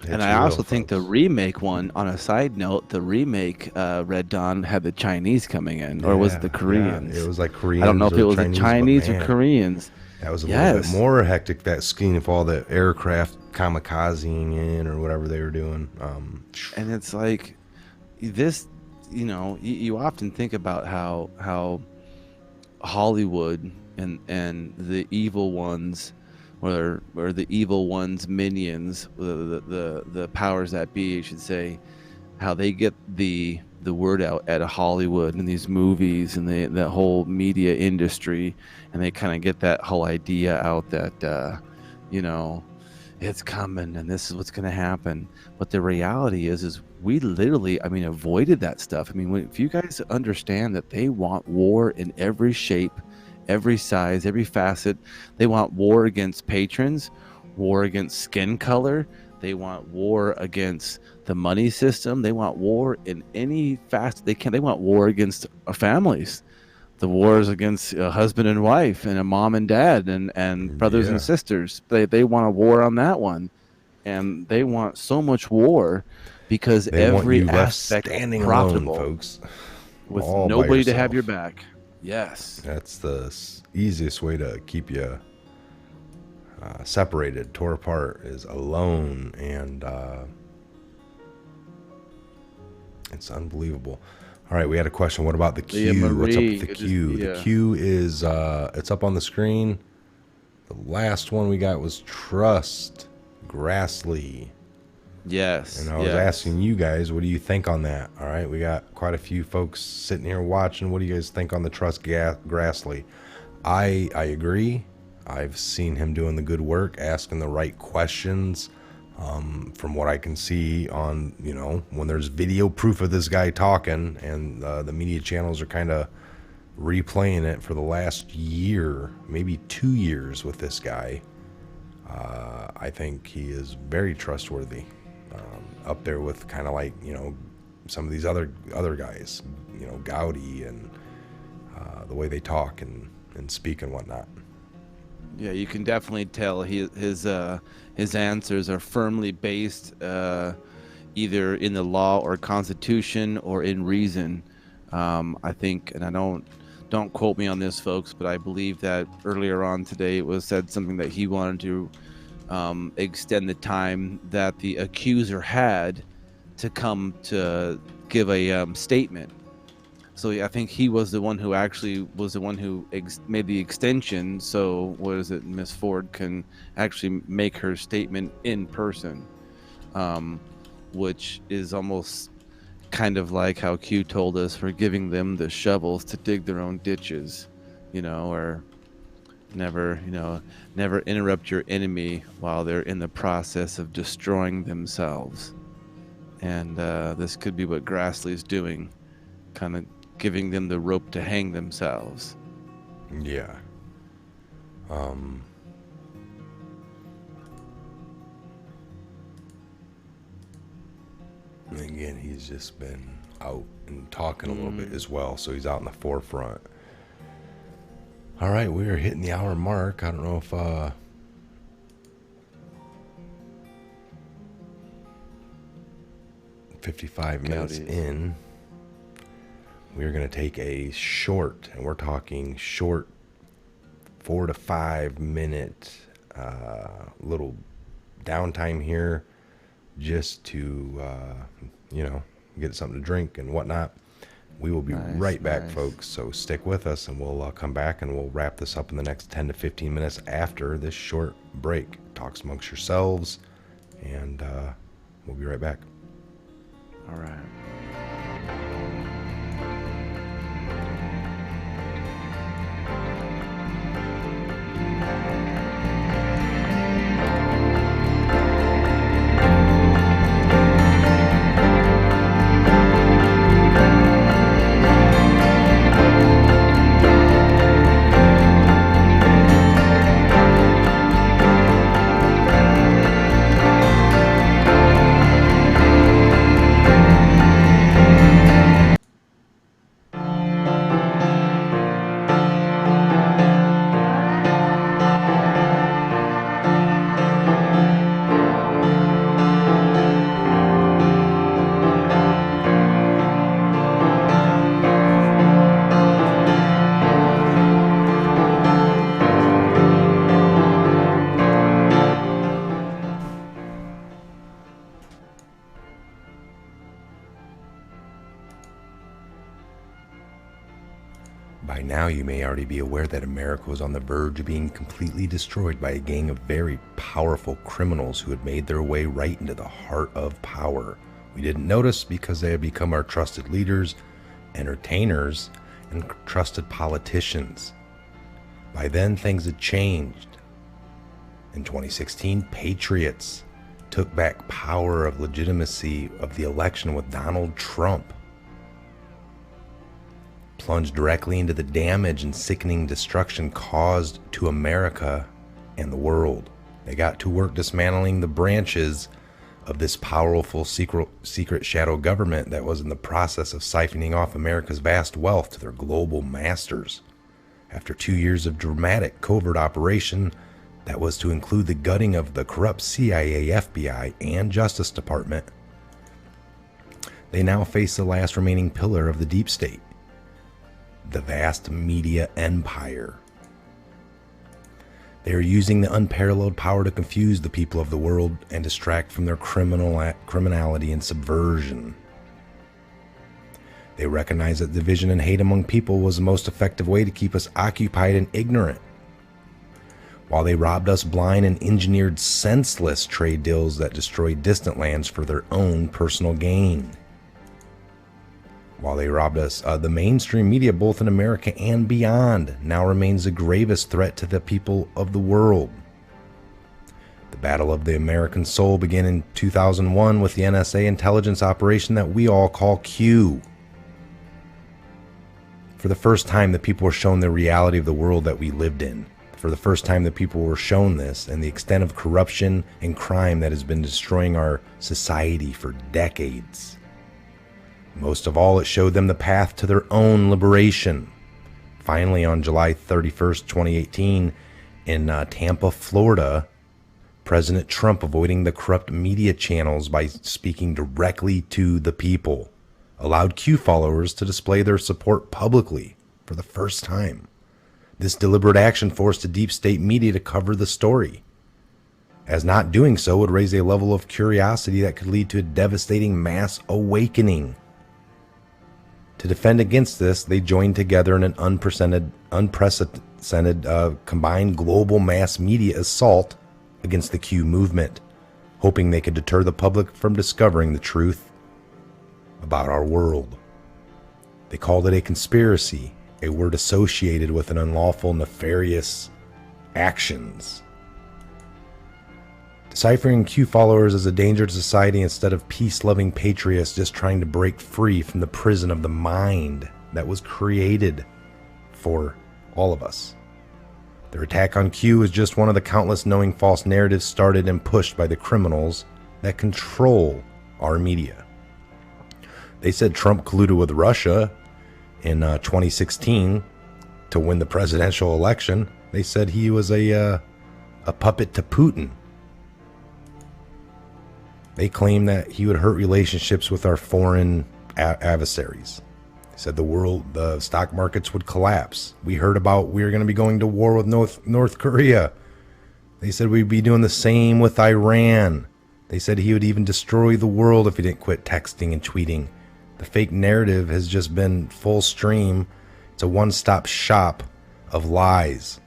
And I also think the remake one, on a side note, the remake Red Dawn had the Chinese coming in, or was it the Koreans? Yeah, it was like Koreans. I don't know if it was the Chinese or Koreans. That was a little bit more hectic, that scene of all the aircraft kamikazing in or whatever they were doing. And it's like this, you often think about how Hollywood and the evil ones, or the evil one's minions, the powers that be, I should say, how they get the word out at Hollywood and these movies and that whole media industry, and they kind of get that whole idea out that it's coming and this is what's going to happen. But the reality is we literally, avoided that stuff. If you guys understand that they want war in every shape, every size, every facet. They want war against patrons, war against skin color. They want war against the money system. They want war in any facet they can. They want war against families. The wars against a husband and wife and a mom and dad and brothers and sisters. They want a war on that one. And they want so much war because every aspect is profitable, alone, folks. With nobody to have your back. Yes. That's the easiest way to keep you separated, tore apart, is alone, and it's unbelievable. All right, we had a question. What about the queue? What's up with the queue? The queue is it's up on the screen. The last one we got was Trust Grassley. Yes. And I was asking you guys, what do you think on that? All right, we got quite a few folks sitting here watching. What do you guys think on the Trust Grassley? I agree. I've seen him doing the good work, asking the right questions. From what I can see on, when there's video proof of this guy talking, and the media channels are kind of replaying it for the last year, maybe 2 years with this guy. I think he is very trustworthy. Up there with kind of like, some of these other guys, Gowdy and the way they talk and speak and whatnot. Yeah, you can definitely tell his answers are firmly based either in the law or constitution or in reason. I think, and I don't quote me on this, folks, but I believe that earlier on today it was said something that he wanted to extend the time that the accuser had to come to give a statement. So I think he was the one who actually was the one who made the extension. So Miss Ford can actually make her statement in person, which is almost kind of like how Q told us we're giving them the shovels to dig their own ditches, or never interrupt your enemy while they're in the process of destroying themselves. And this could be what Grassley's doing, kind of giving them the rope to hang themselves. Yeah. Again, he's just been out and talking a little bit as well, so he's out in the forefront. All right, we are hitting the hour mark. I don't know if 55 minutes in. We're going to take a short, and we're talking short, 4 to 5 minute little downtime here, just to get something to drink and whatnot. We will be right back, folks. So stick with us, and we'll come back and we'll wrap this up in the next 10 to 15 minutes after this short break. Talks amongst yourselves, and we'll be right back. All right. By now, you may already be aware that America was on the verge of being completely destroyed by a gang of very powerful criminals who had made their way right into the heart of power. We didn't notice because they had become our trusted leaders, entertainers, and trusted politicians. By then, things had changed. In 2016, Patriots took back power of legitimacy of the election with Donald Trump. Plunged directly into the damage and sickening destruction caused to America and the world. They got to work dismantling the branches of this powerful secret shadow government that was in the process of siphoning off America's vast wealth to their global masters. After 2 years of dramatic covert operation that was to include the gutting of the corrupt CIA, FBI, and Justice Department, they now face the last remaining pillar of the deep state, the vast media empire. They are using the unparalleled power to confuse the people of the world and distract from their criminality and subversion. They recognize that division and hate among people was the most effective way to keep us occupied and ignorant. While they robbed us blind and engineered senseless trade deals that destroyed distant lands for their own personal gain. While they robbed us, the mainstream media, both in America and beyond, now remains the gravest threat to the people of the world. The battle of the American soul began in 2001 with the NSA intelligence operation that we all call Q. For the first time, the people were shown the reality of the world that we lived in. For the first time, the people were shown this and the extent of corruption and crime that has been destroying our society for decades. Most of all, it showed them the path to their own liberation. Finally, on July 31st, 2018, in Tampa, Florida, President Trump, avoiding the corrupt media channels by speaking directly to the people, allowed Q followers to display their support publicly for the first time. This deliberate action forced the deep state media to cover the story, as not doing so would raise a level of curiosity that could lead to a devastating mass awakening. To defend against this, they joined together in an unprecedented combined global mass media assault against the Q movement, hoping they could deter the public from discovering the truth about our world. They called it a conspiracy, a word associated with an unlawful, nefarious actions. Deciphering Q followers as a danger to society instead of peace-loving patriots just trying to break free from the prison of the mind that was created for all of us. Their attack on Q is just one of the countless knowing false narratives started and pushed by the criminals that control our media. They said Trump colluded with Russia in 2016 to win the presidential election. They said he was a puppet to Putin. They claimed that he would hurt relationships with our foreign adversaries. They said the stock markets would collapse. We heard about we were going to be going to war with North Korea. They said we'd be doing the same with Iran. They said he would even destroy the world if he didn't quit texting and tweeting The fake narrative has just been full stream. It's a one-stop shop of lies.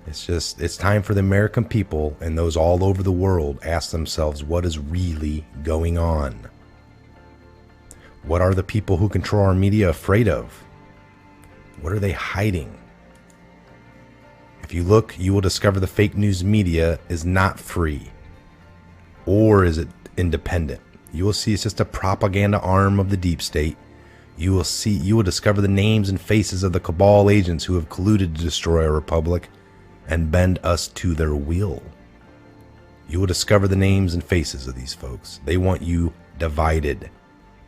It's time for the American people and those all over the world ask themselves what is really going on. What are the people who control our media afraid of? What are they hiding? If you look, you will discover the fake news media is not free. Or is it independent? You will see it's just a propaganda arm of the deep state. You will discover the names and faces of the cabal agents who have colluded to destroy our republic and bend us to their will. You will discover the names and faces of these folks. They want you divided.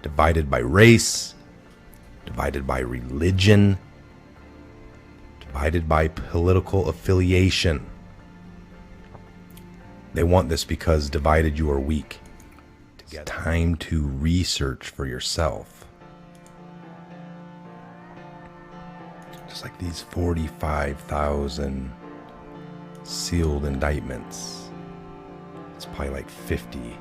Divided by race, divided by religion, divided by political affiliation. They want this because divided you are weak. It's time to research for yourself. Just like these 45,000 sealed indictments. It's probably like 50.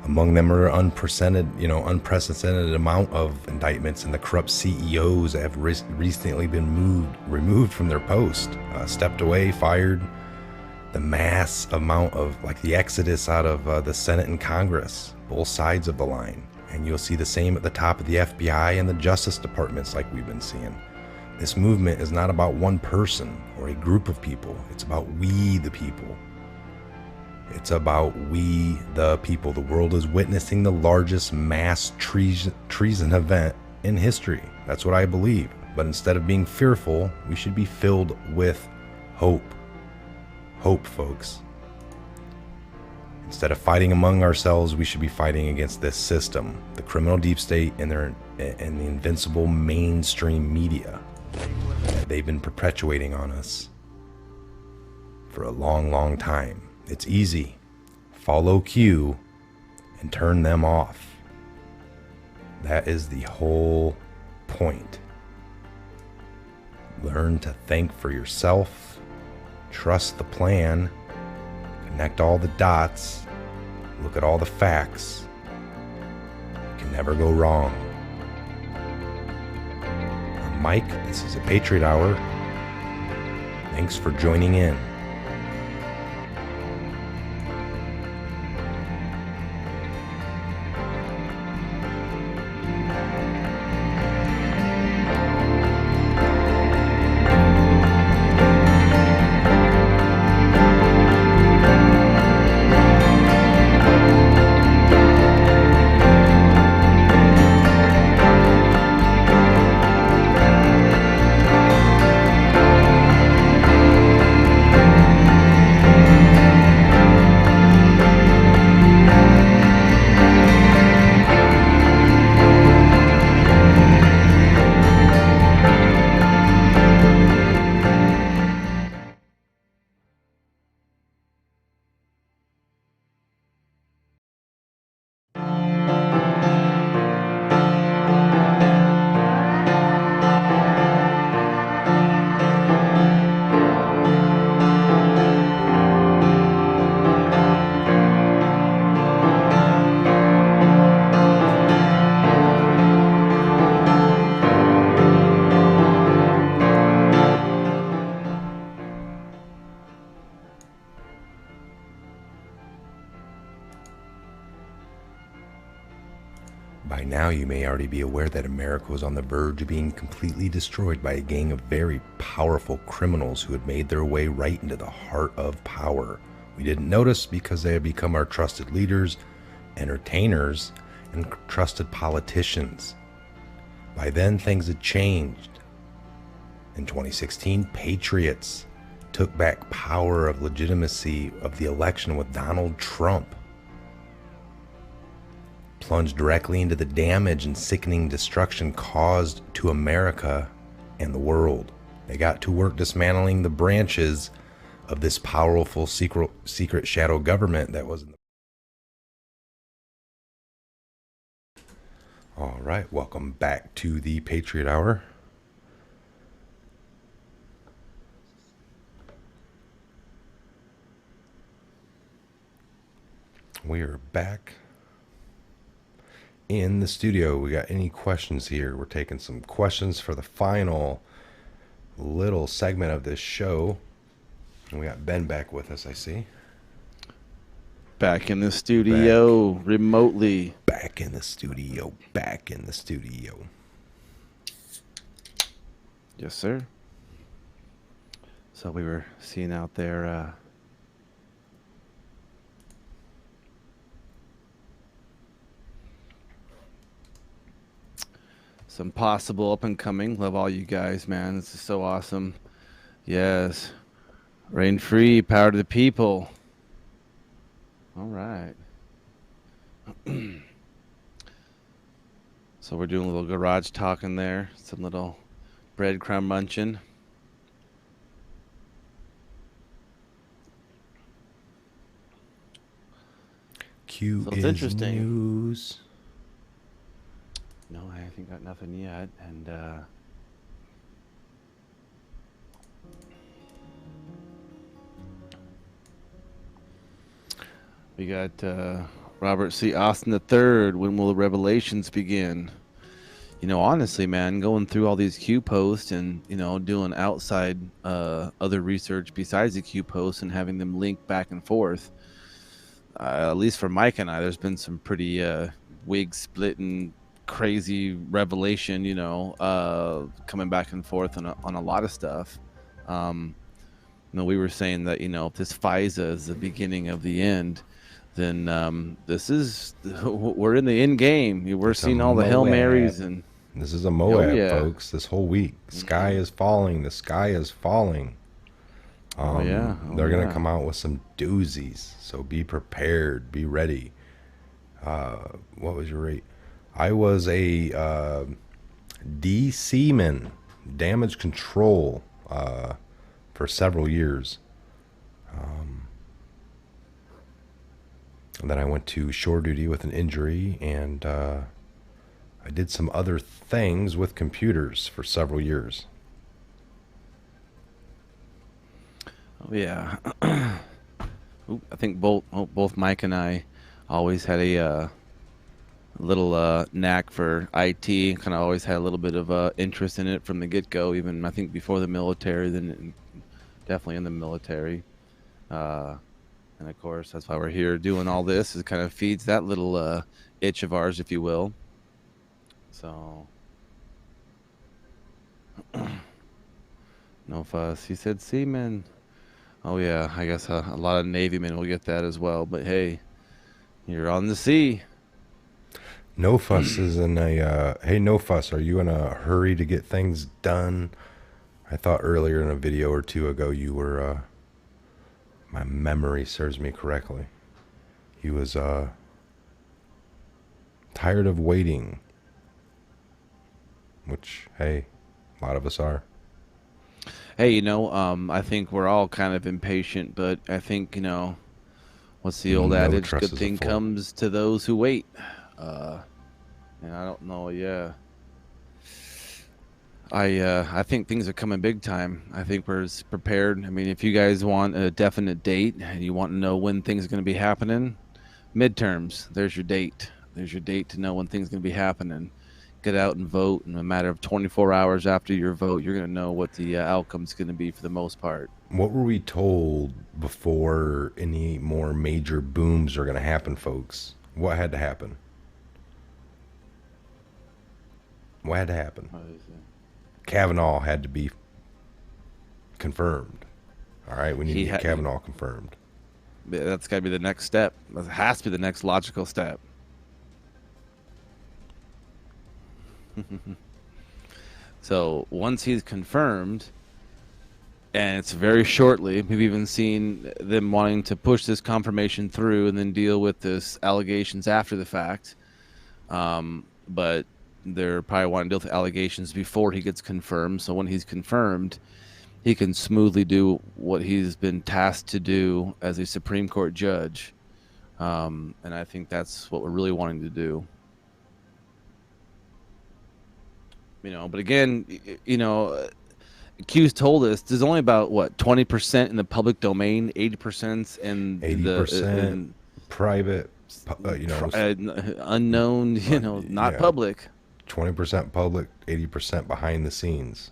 Among them are unprecedented amount of indictments, and the corrupt CEOs have recently been removed from their post, stepped away, fired. The mass amount of, like the exodus out of the Senate and Congress, both sides of the line. And you'll see the same at the top of the FBI and the Justice Departments like we've been seeing. This movement is not about one person or a group of people. It's about we the people. It's about we the people. The world is witnessing the largest mass treason event in history. That's what I believe. But instead of being fearful, we should be filled with hope. Hope, folks. Instead of fighting among ourselves, we should be fighting against this system, the criminal deep state and the invincible mainstream media that they've been perpetuating on us for a long, long time. It's easy. Follow Q and turn them off. That is the whole point. Learn to think for yourself. Trust the plan. Connect all the dots. Look at all the facts. You can never go wrong. I'm Mike. This is a Patriot Hour. Thanks for joining in. By now, you may already be aware that America was on the verge of being completely destroyed by a gang of very powerful criminals who had made their way right into the heart of power. We didn't notice because they had become our trusted leaders, entertainers, and trusted politicians. By then, things had changed. In 2016, Patriots took back power of legitimacy of the election with Donald Trump. Plunged directly into the damage and sickening destruction caused to America and the world. They got to work dismantling the branches of this powerful secret shadow government that was in the... All right, welcome back to the Patriot Hour. We are back in the studio. We got any questions here? We're taking some questions for the final little segment of this show. And we got Ben back with us, I see. Back in the studio, remotely. Back in the studio. Back in the studio. Yes, sir. So we were seeing out there some possible up and coming. Love all you guys, man. This is so awesome. Yes. Reign free, power to the people. All right. So we're doing a little garage talking there. Some little breadcrumb munching. Q So is interesting. news. No, I haven't got nothing yet. And we got Robert C. Austin III. When will the revelations begin? You know, honestly, man, going through all these Q posts and, you know, doing outside other research besides the Q posts and having them link back and forth, at least for Mike and I, there's been some pretty wig splitting, crazy revelation, you know, coming back and forth on a lot of stuff. You know, we were saying that, you know, if this FISA is the beginning of the end, then we're in the end game. We're seeing all the Hail Marys and... This is a Moab, folks. This whole week, sky is falling. The sky is falling. They're gonna come out with some doozies. So be prepared. Be ready. What was your rate? I was a D-Seaman, damage control, for several years. And then I went to shore duty with an injury, and I did some other things with computers for several years. Oh, yeah. I think both Mike and I always had a little knack for IT. Kind of always had a little bit of interest in it from the get-go, even I think before the military, then definitely in the military. And of course, that's why we're here doing all this. It kind of feeds that little itch of ours, if you will. So, no fuss. He said seaman. Oh, yeah. I guess a lot of Navy men will get that as well. But, hey, you're on the sea. No fuss is in a... hey, no fuss, are you in a hurry to get things done? I thought earlier in a video or two ago you were... my memory serves me correctly. He was tired of waiting. Which, hey, a lot of us are. Hey, you know, I think we're all kind of impatient, but I think, you know, what's the old adage? Good thing comes to those who wait. And I don't know, yeah. I think things are coming big time. I think we're prepared. I mean, if you guys want a definite date and you want to know when things are going to be happening, midterms, there's your date. There's your date to know when things are going to be happening. Get out and vote. In a matter of 24 hours after your vote, you're going to know what the outcome's going to be for the most part. What were we told before any more major booms are going to happen, folks? What had to happen? What had to happen? Kavanaugh had to be confirmed. All right, we need to get Kavanaugh confirmed. That's got to be the next step. That has to be the next logical step. So once he's confirmed, and it's very shortly, we've even seen them wanting to push this confirmation through and then deal with this allegations after the fact. But they're probably wanting to deal with allegations before he gets confirmed. So when he's confirmed, he can smoothly do what he's been tasked to do as a Supreme Court judge. And I think that's what we're really wanting to do. You know, but again, you know, Q's told us there's only about, 20% in the public domain, 80% in 80% private, unknown, not public. 20% public, 80% behind the scenes.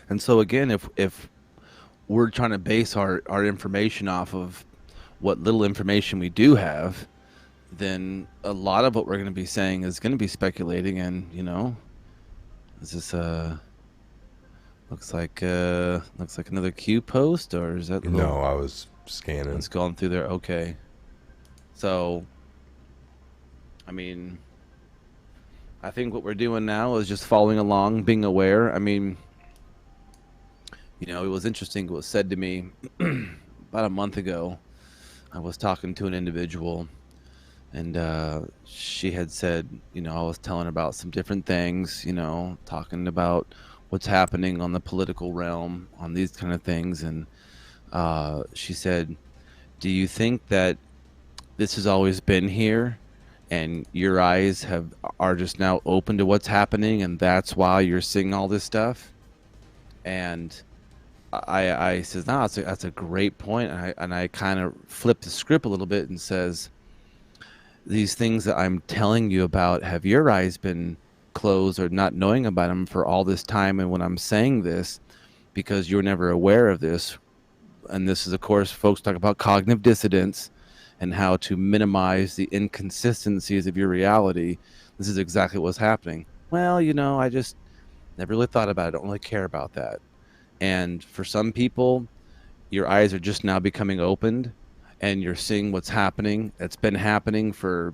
And so again, if we're trying to base our information off of what little information we do have, then a lot of what we're going to be saying is going to be speculating. And is this looks like another Q post, or is that no? I was scanning. It's going through there. Okay, so I mean, I think what we're doing now is just following along, being aware. I mean, it was interesting. It was said to me about a month ago. I was talking to an individual, and she had said, I was telling her about some different things, talking about what's happening on the political realm, on these kind of things. And she said, do you think that this has always been here and your eyes are just now open to what's happening, and that's why you're seeing all this stuff? And I says, no, that's a great point. And I kind of flipped the script a little bit and says, these things that I'm telling you about, have your eyes been closed or not knowing about them for all this time? And when I'm saying this, because you're never aware of this, and this is, of course, folks talk about cognitive dissonance and how to minimize the inconsistencies of your reality. This is exactly what's happening. Well, I just never really thought about it. I don't really care about that. And for some people, your eyes are just now becoming opened, and you're seeing what's happening. It's been happening for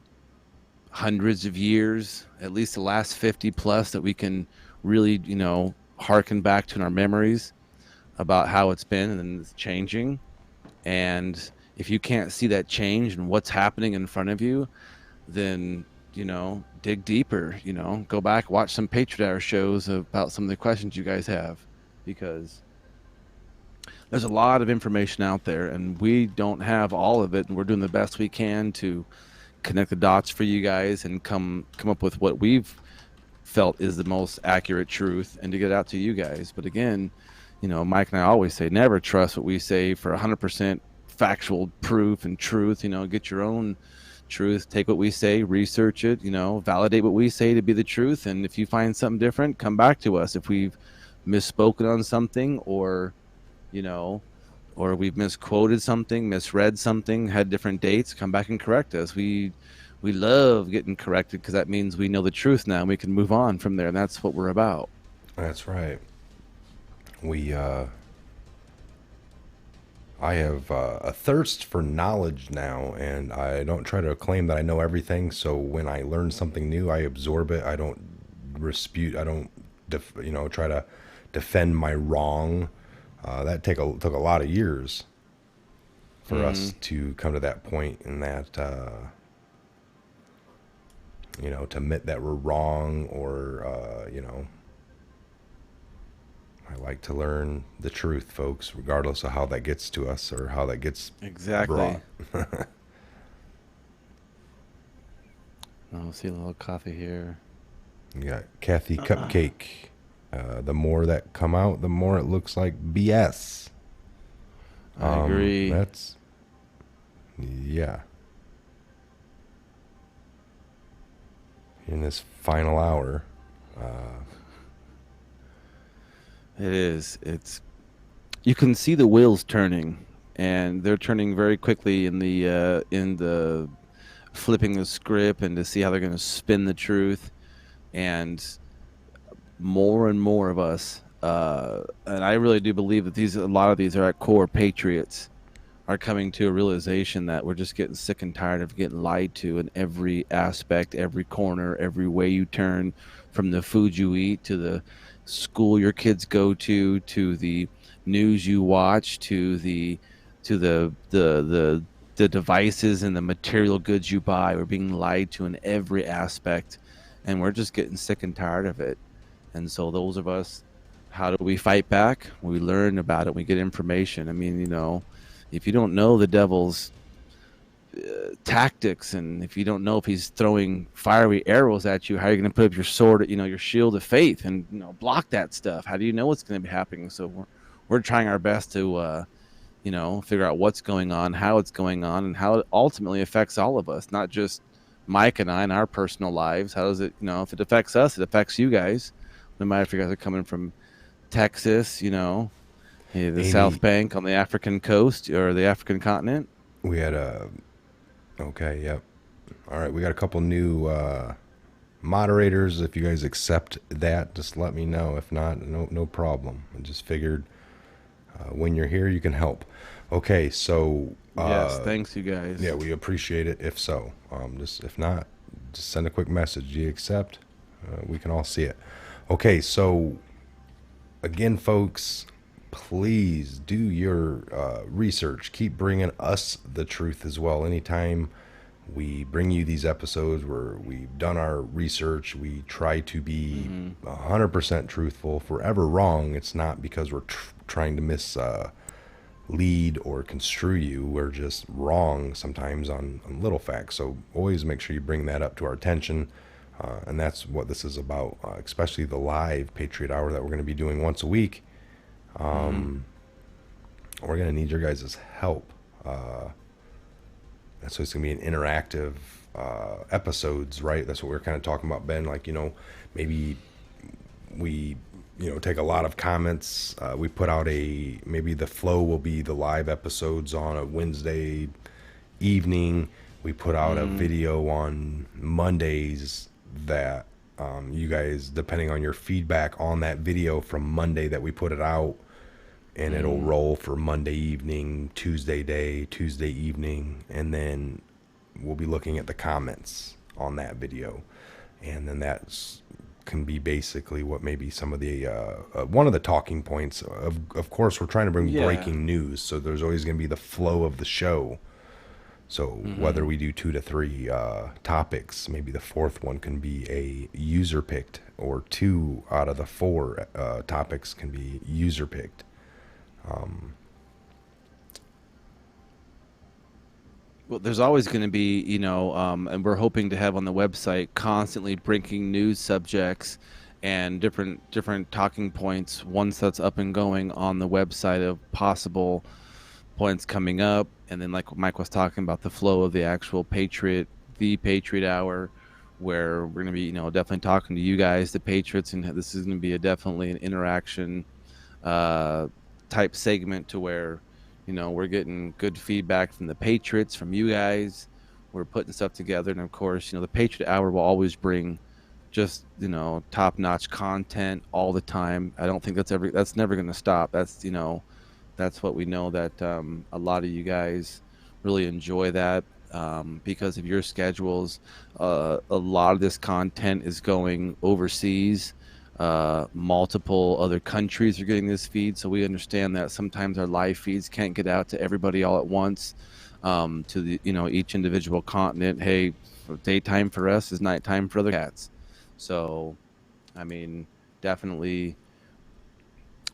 hundreds of years, at least the last 50 plus, that we can really, harken back to in our memories about how it's been, and it's changing. And if you can't see that change and what's happening in front of you, then, dig deeper, go back, watch some Patriot Hour shows about some of the questions you guys have, because there's a lot of information out there, and we don't have all of it, and we're doing the best we can to connect the dots for you guys and come up with what we've felt is the most accurate truth, and to get it out to you guys. But again, Mike and I always say, never trust what we say for 100% factual proof and truth. Get your own truth, take what we say, research it, validate what we say to be the truth. And if you find something different, come back to us. If we've misspoken on something, or we've misquoted something, misread something, had different dates, come back and correct us. We love getting corrected, because that means we know the truth now and we can move on from there. And that's what we're about. That's right. I have a thirst for knowledge now, and I don't try to claim that I know everything. So when I learn something new, I absorb it. I don't dispute. I don't, try to defend my wrong. That took a lot of years for us to come to that point, and that to admit that we're wrong, or I like to learn the truth, folks, regardless of how that gets to us or how that gets exactly brought. I'll see a little coffee here. You got Kathy Cupcake. The more that come out, the more it looks like BS. I agree. Yeah. In this final hour. It is. You can see the wheels turning, and they're turning very quickly in the flipping the script, and to see how they're going to spin the truth. And more and more of us, and I really do believe that a lot of these are at core patriots, are coming to a realization that we're just getting sick and tired of getting lied to in every aspect, every corner, every way you turn, from the food you eat, to the school your kids go to the news you watch, to the devices and the material goods you buy. We're being lied to in every aspect, and we're just getting sick and tired of it. And so those of us, how do we fight back? We learn about it. We get information. I mean, if you don't know the devil's tactics, and if you don't know if he's throwing fiery arrows at you, how are you going to put up your sword, your shield of faith, and block that stuff? How do you know what's going to be happening? So we're trying our best to figure out what's going on, how it's going on, and how it ultimately affects all of us, not just Mike and I in our personal lives. How does it, if it affects us, it affects you guys. No matter if you guys are coming from Texas, the Amy, South Bank on the African coast or the African continent. We had okay, yep. All right, we got a couple new moderators. If you guys accept that, just let me know. If not, no problem. I just figured when you're here, you can help. Okay, so yes, thanks you guys. Yeah, we appreciate it. If so, just if not, just send a quick message. Do you accept? We can all see it. Okay, so again, folks, please do your research. Keep bringing us the truth as well. Anytime we bring you these episodes where we've done our research, we try to be 100% truthful. If we're ever wrong, it's not because we're trying to mislead or construe you. We're just wrong sometimes on little facts. So always make sure you bring that up to our attention. And that's what this is about, especially the live Patriot Hour that we're going to be doing once a week. We're going to need your guys' help. So it's going to be an interactive episodes, right? That's what we're kind of talking about, Ben. Like, maybe we, take a lot of comments. We put out maybe the flow will be the live episodes on a Wednesday evening. We put out a video on Mondays that you guys, depending on your feedback on that video from Monday that we put it out, and it'll roll for Monday evening, Tuesday evening, and then we'll be looking at the comments on that video, and then that's can be basically what maybe some of the one of the talking points. Of course, we're trying to bring breaking news, so there's always going to be the flow of the show. So whether we do 2 to 3 topics, maybe the fourth one can be a user picked, or 2 out of the 4 topics can be user picked. Well, there's always going to be, and we're hoping to have on the website constantly breaking news subjects and different talking points once that's up and going on the website of possible points coming up. And then, like Mike was talking about, the flow of the actual Patriot Hour, where we're going to be, definitely talking to you guys, the Patriots, and this is going to be definitely an interaction type segment to where, we're getting good feedback from the Patriots, from you guys. We're putting stuff together, and of course, the Patriot Hour will always bring just top-notch content all the time. I don't think that's never going to stop. That's what we know, that a lot of you guys really enjoy that because of your schedules. A lot of this content is going overseas. Multiple other countries are getting this feed, so we understand that sometimes our live feeds can't get out to everybody all at once, to the each individual continent. Hey, daytime for us is nighttime for other cats. So definitely,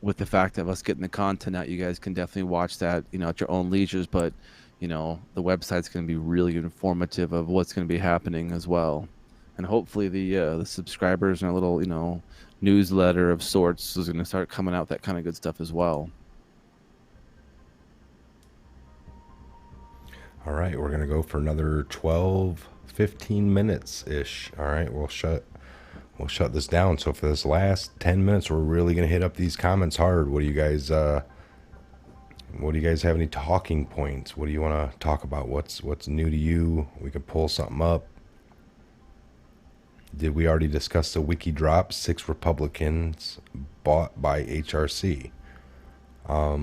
with the fact of us getting the content out, you guys can definitely watch that at your own leisures, but the website's going to be really informative of what's going to be happening as well. And hopefully the subscribers and a little newsletter of sorts is going to start coming out, that kind of good stuff as well. All right, we're going to go for another 12-15 minutes ish. All right, we'll shut this down. So for this last 10 minutes, we're really going to hit up these comments hard. What do you guys have any talking points? What do you want to talk about? What's new to you? We could pull something up. Did we already discuss the wiki drop? 6 Republicans bought by HRC. I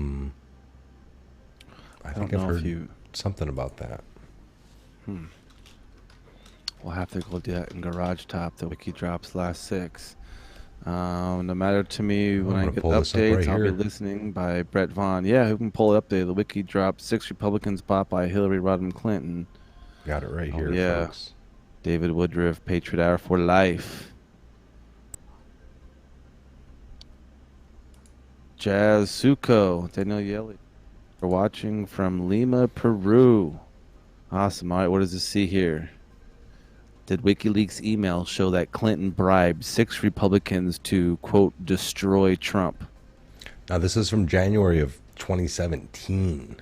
think I've heard something about that. We'll have to go do that in Garage Top. The wiki drops last 6. No matter to me, when I get updates, I'll be listening by Brett Vaughn. Yeah, who can pull it up there? The wiki dropped 6 Republicans bought by Hillary Rodham Clinton. Got it right here, folks. David Woodruff, Patriot Hour for life. Jazz Suko, Daniel Yelly. We're watching from Lima, Peru. Awesome. All right, what does this see here? Did WikiLeaks email show that Clinton bribed 6 Republicans to, quote, destroy Trump? Now, this is from January of 2017.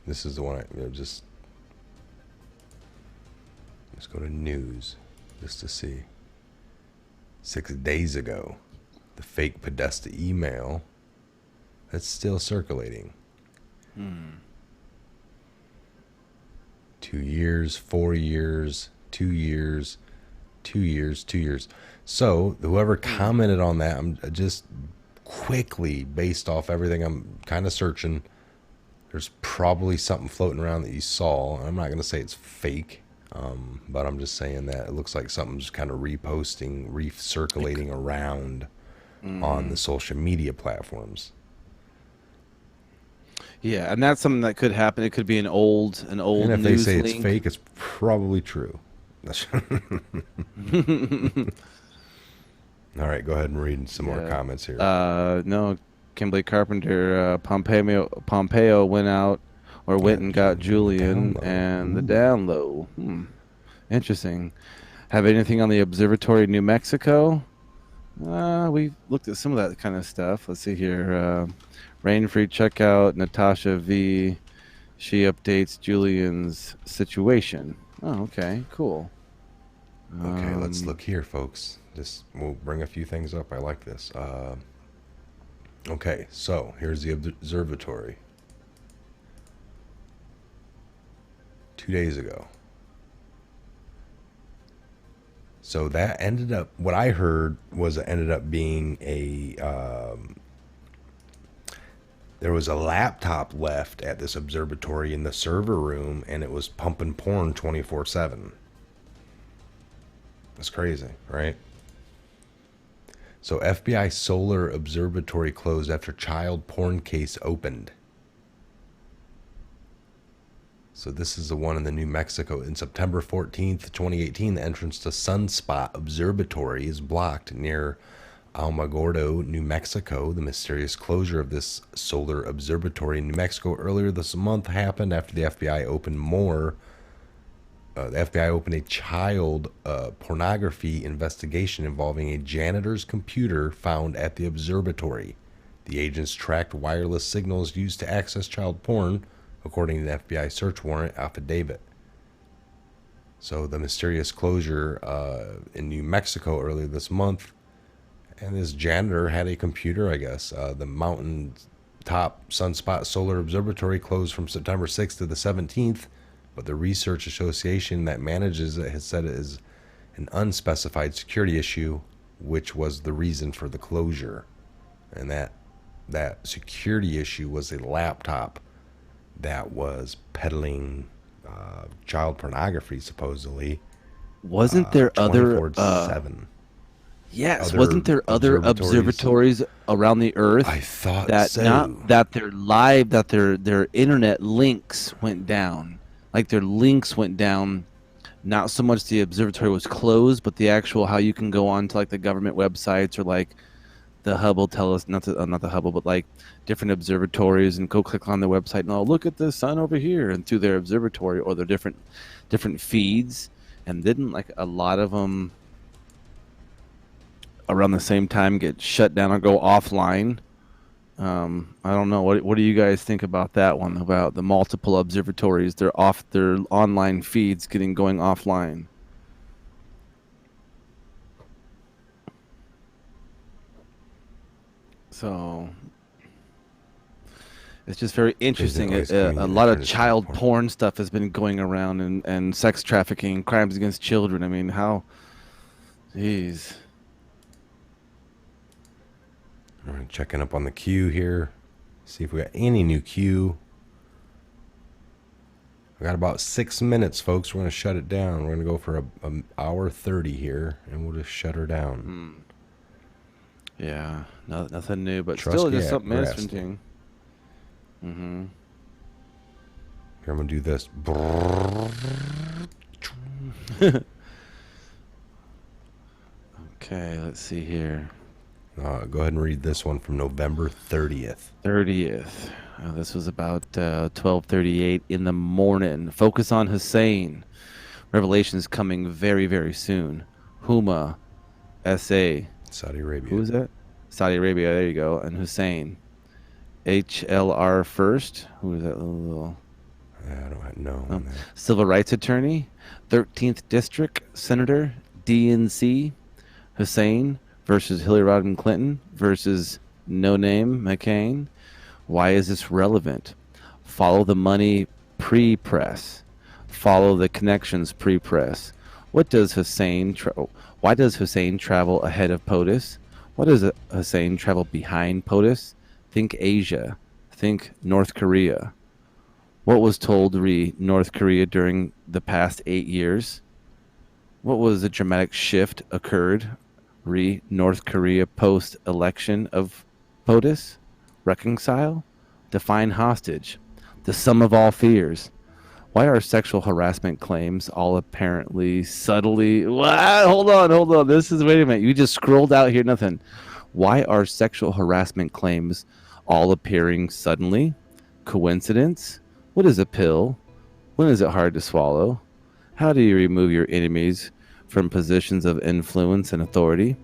This is the one just go to news just to see. 6 days ago, the fake Podesta email that's still circulating. 2 years, 4 years, 2 years, 2 years, 2 years. So whoever commented on that, I'm just quickly, based off everything I'm kind of searching, there's probably something floating around that you saw. I'm not going to say it's fake, but I'm just saying that it looks like something's kind of recirculating around on the social media platforms. Yeah, and that's something that could happen. It could be an old And if news they say link. it's fake, it's probably true. All right, go ahead and read some more comments here. No, Kimberly Carpenter, Pompeo went and got Julian and the down low. Interesting. Have anything on the observatory in New Mexico? We looked at some of that kind of stuff. Let's see here. Rain-free checkout, Natasha V. She updates Julian's situation. Oh, okay, cool. Okay, let's look here, folks. We'll bring a few things up. I like this. Okay, so here's the observatory. 2 days ago. So that ended up, what I heard was it ended up being there was a laptop left at this observatory in the server room, and it was pumping porn 24/7. That's crazy, right? So FBI Solar Observatory closed after child porn case opened. So this is the one in the New Mexico. In September 14th, 2018, the entrance to Sunspot Observatory is blocked near Alamogordo, New Mexico. The mysterious closure of this solar observatory in New Mexico earlier this month happened after the FBI opened a child pornography investigation involving a janitor's computer found at the observatory. The agents tracked wireless signals used to access child porn, according to the FBI search warrant affidavit. So the mysterious closure in New Mexico earlier this month, and this janitor had a computer, I guess. The Mountain Top Sunspot Solar Observatory closed from September 6th to the 17th, but the research association that manages it has said it is an unspecified security issue, which was the reason for the closure. And that security issue was a laptop that was peddling child pornography, supposedly. Wasn't there other 24/7. Yes, wasn't there other observatories around the Earth? I thought that so. Not that their live, that their internet links went down. Like their links went down. Not so much the observatory was closed, but the actual how you can go on to like the government websites or like the Hubble not the Hubble, but like different observatories and go click on their website and look at the sun over here and through their observatory or their different feeds. And didn't like a lot of them around the same time get shut down or go offline? I don't know. What do you guys think about that one? About the multiple observatories, their online feeds going offline? So it's just very interesting. A lot of child porn stuff has been going around and sex trafficking, crimes against children. I mean, how? Jeez. All right, checking up on the queue here. See if we got any new queue. We got about 6 minutes, folks. We're going to shut it down. We're going to go for an hour 30 here, and we'll just shut her down. Yeah, nothing new, but still just something interesting. Here, I'm going to do this. Okay, let's see here. Go ahead and read this one from November 30th. This was about 12:38 in the morning. Focus on Hussein. Revelations coming very, very soon. Huma, S.A. Saudi Arabia. Who is that? Saudi Arabia. There you go. And Hussein. HLR first. Who is that little? I don't know. Oh. Civil rights attorney, 13th District Senator, DNC, Hussein versus Hillary Rodham Clinton versus No Name McCain. Why is this relevant? Follow the money pre-press. Follow the connections pre-press. Why does Hussein travel ahead of POTUS? Why does Hussein travel behind POTUS? Think Asia. Think North Korea. What was told North Korea during the past 8 years? What was the dramatic shift occurred North Korea post-election of POTUS? Reconcile? Define hostage. The sum of all fears. Why are sexual harassment claims all apparently subtly... What? Hold on. Wait a minute. You just scrolled out here, nothing. Why are sexual harassment claims all appearing suddenly? Coincidence? What is a pill? When is it hard to swallow? How do you remove your enemies from positions of influence and authority?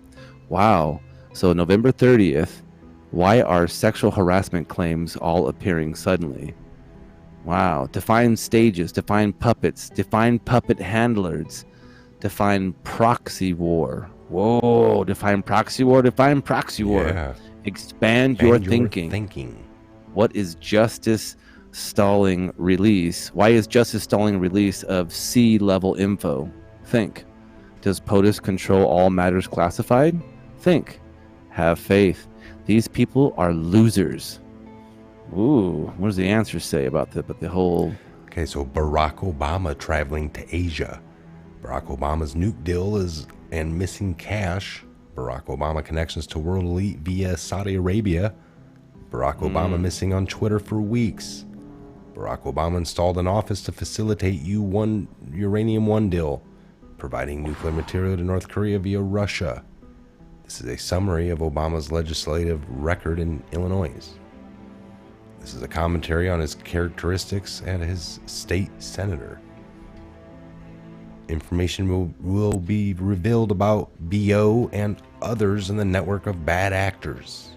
Wow. So November 30th, why are sexual harassment claims all appearing suddenly? Wow. Define stages, define puppets, define puppet handlers, define proxy war. Whoa, define proxy war. Yeah. Expand your thinking. What is justice stalling release? Why is justice stalling release of C-level info? Think. Does POTUS control all matters classified? Think. Have faith. These people are losers. Ooh, what does the answer say about the whole... Okay, so Barack Obama traveling to Asia. Barack Obama's nuke deal and missing cash. Barack Obama connections to world elite via Saudi Arabia. Barack Obama missing on Twitter for weeks. Barack Obama installed an office to facilitate Uranium One deal, providing nuclear material to North Korea via Russia. This is a summary of Obama's legislative record in Illinois. This is a commentary on his characteristics as his state senator. Information will be revealed about BO and others in the network of bad actors.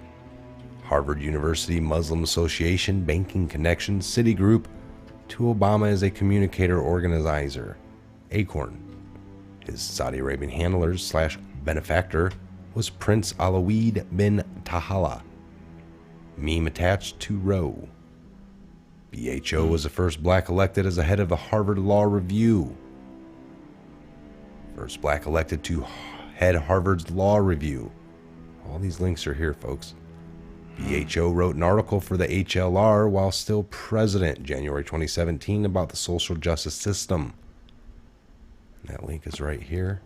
Harvard University, Muslim Association, Banking Connections, Citigroup, to Obama as a communicator organizer. Acorn. His Saudi Arabian handlers / benefactor was Prince Alawid bin Tahala. Meme attached to row. BHO was the first black elected as a head of the Harvard Law Review. First black elected to head Harvard's Law Review. All these links are here, folks. BHO wrote an article for the HLR while still president, January 2017, about the social justice system. And that link is right here.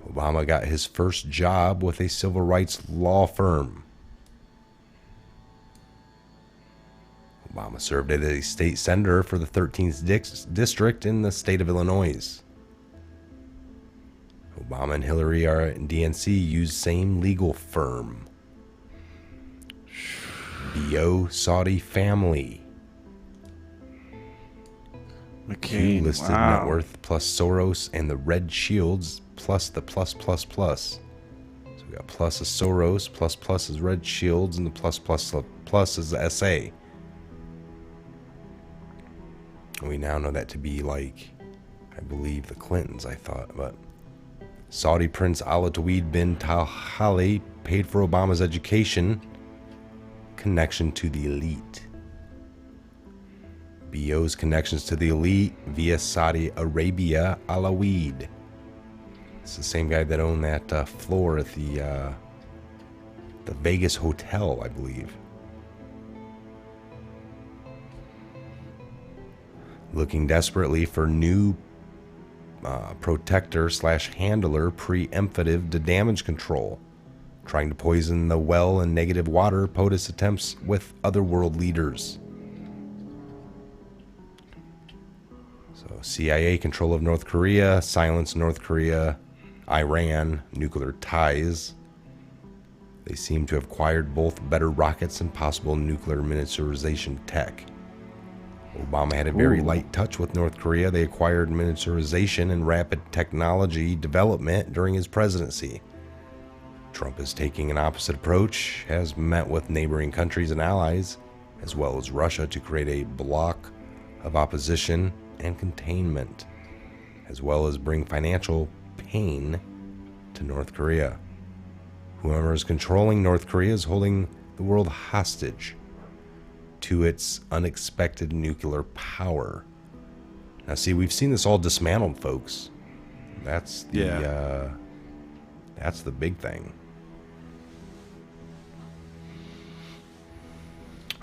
Obama got his first job with a civil rights law firm. Obama served as a state senator for the 13th district in the state of Illinois. Obama and Hillary are in DNC use same legal firm. BO Saudi family. McCain, listed net worth plus Soros and the Red Shields plus the plus. So we got plus is Soros, plus is Red Shields, and the plus is the SA. We now know that to be like, I believe, the Clintons, I thought, but Saudi Prince Alawid bin Tahala paid for Obama's education. Connection to the elite. BO's connections to the elite via Saudi Arabia. Alawid. It's the same guy that owned that floor at the Vegas hotel, I believe. Looking desperately for new protector / handler preemptive to damage control. Trying to poison the well and negative water, POTUS attempts with other world leaders. So CIA control of North Korea, silence North Korea, Iran, nuclear ties. They seem to have acquired both better rockets and possible nuclear miniaturization tech. Obama had a very light touch with North Korea. They acquired miniaturization and rapid technology development during his presidency. Trump is taking an opposite approach, has met with neighboring countries and allies, as well as Russia, to create a bloc of opposition and containment, as well as bring financial pain to North Korea. Whoever is controlling North Korea is holding the world hostage to its unexpected nuclear power. Now, see, we've seen this all dismantled, folks. That's the big thing.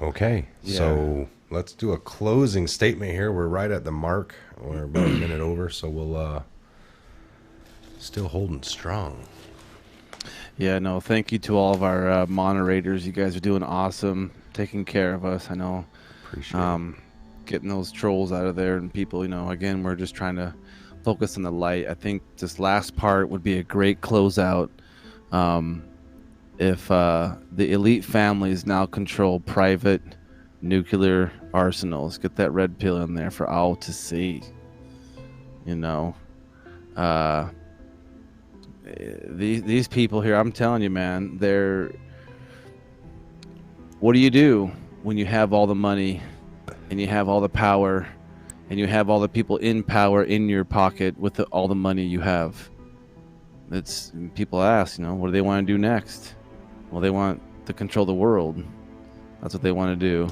Okay, so let's do a closing statement here. We're right at the mark. We're about a minute over, so we'll still holding strong. Yeah, no, thank you to all of our moderators. You guys are doing awesome, taking care of us. I know. Appreciate it. Getting those trolls out of there, and people, again, we're just trying to focus on the light. I think this last part would be a great closeout. If the elite families now control private nuclear arsenals, get that red pill in there for all to see. These people here, I'm telling you, man, what do you do when you have all the money and you have all the power and you have all the people in power in your pocket with all the money you have? People ask, what do they want to do next? Well, they want to control the world. That's what they want to do.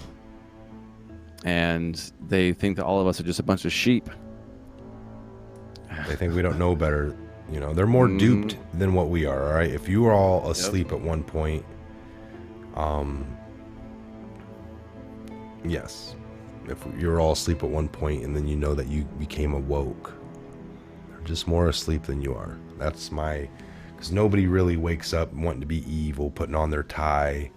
And they think that all of us are just a bunch of sheep. They think we don't know better. They're more duped than what we are, all right? If you were all asleep at one point, yes. If you're all asleep at one point and then you know that you became awoke, they're just more asleep than you are. That's because nobody really wakes up wanting to be evil, putting on their tie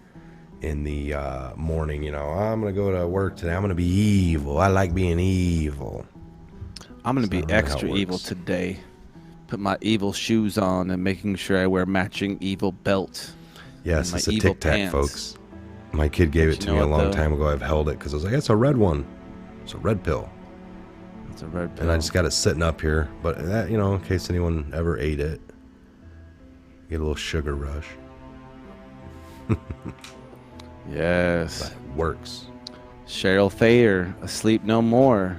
in the morning, I'm going to go to work today. I'm going to be evil. I like being evil. I'm going to be extra evil today. Put my evil shoes on and making sure I wear matching evil belt. Yes, it's a Tic Tac, folks. My kid gave it to me a long time ago. I've held it because I was like, it's a red one. It's a red pill. It's a red pill. And I just got it sitting up here. But that, in case anyone ever ate it, get a little sugar rush. Yes. But it works. Cheryl Thayer, Asleep No More.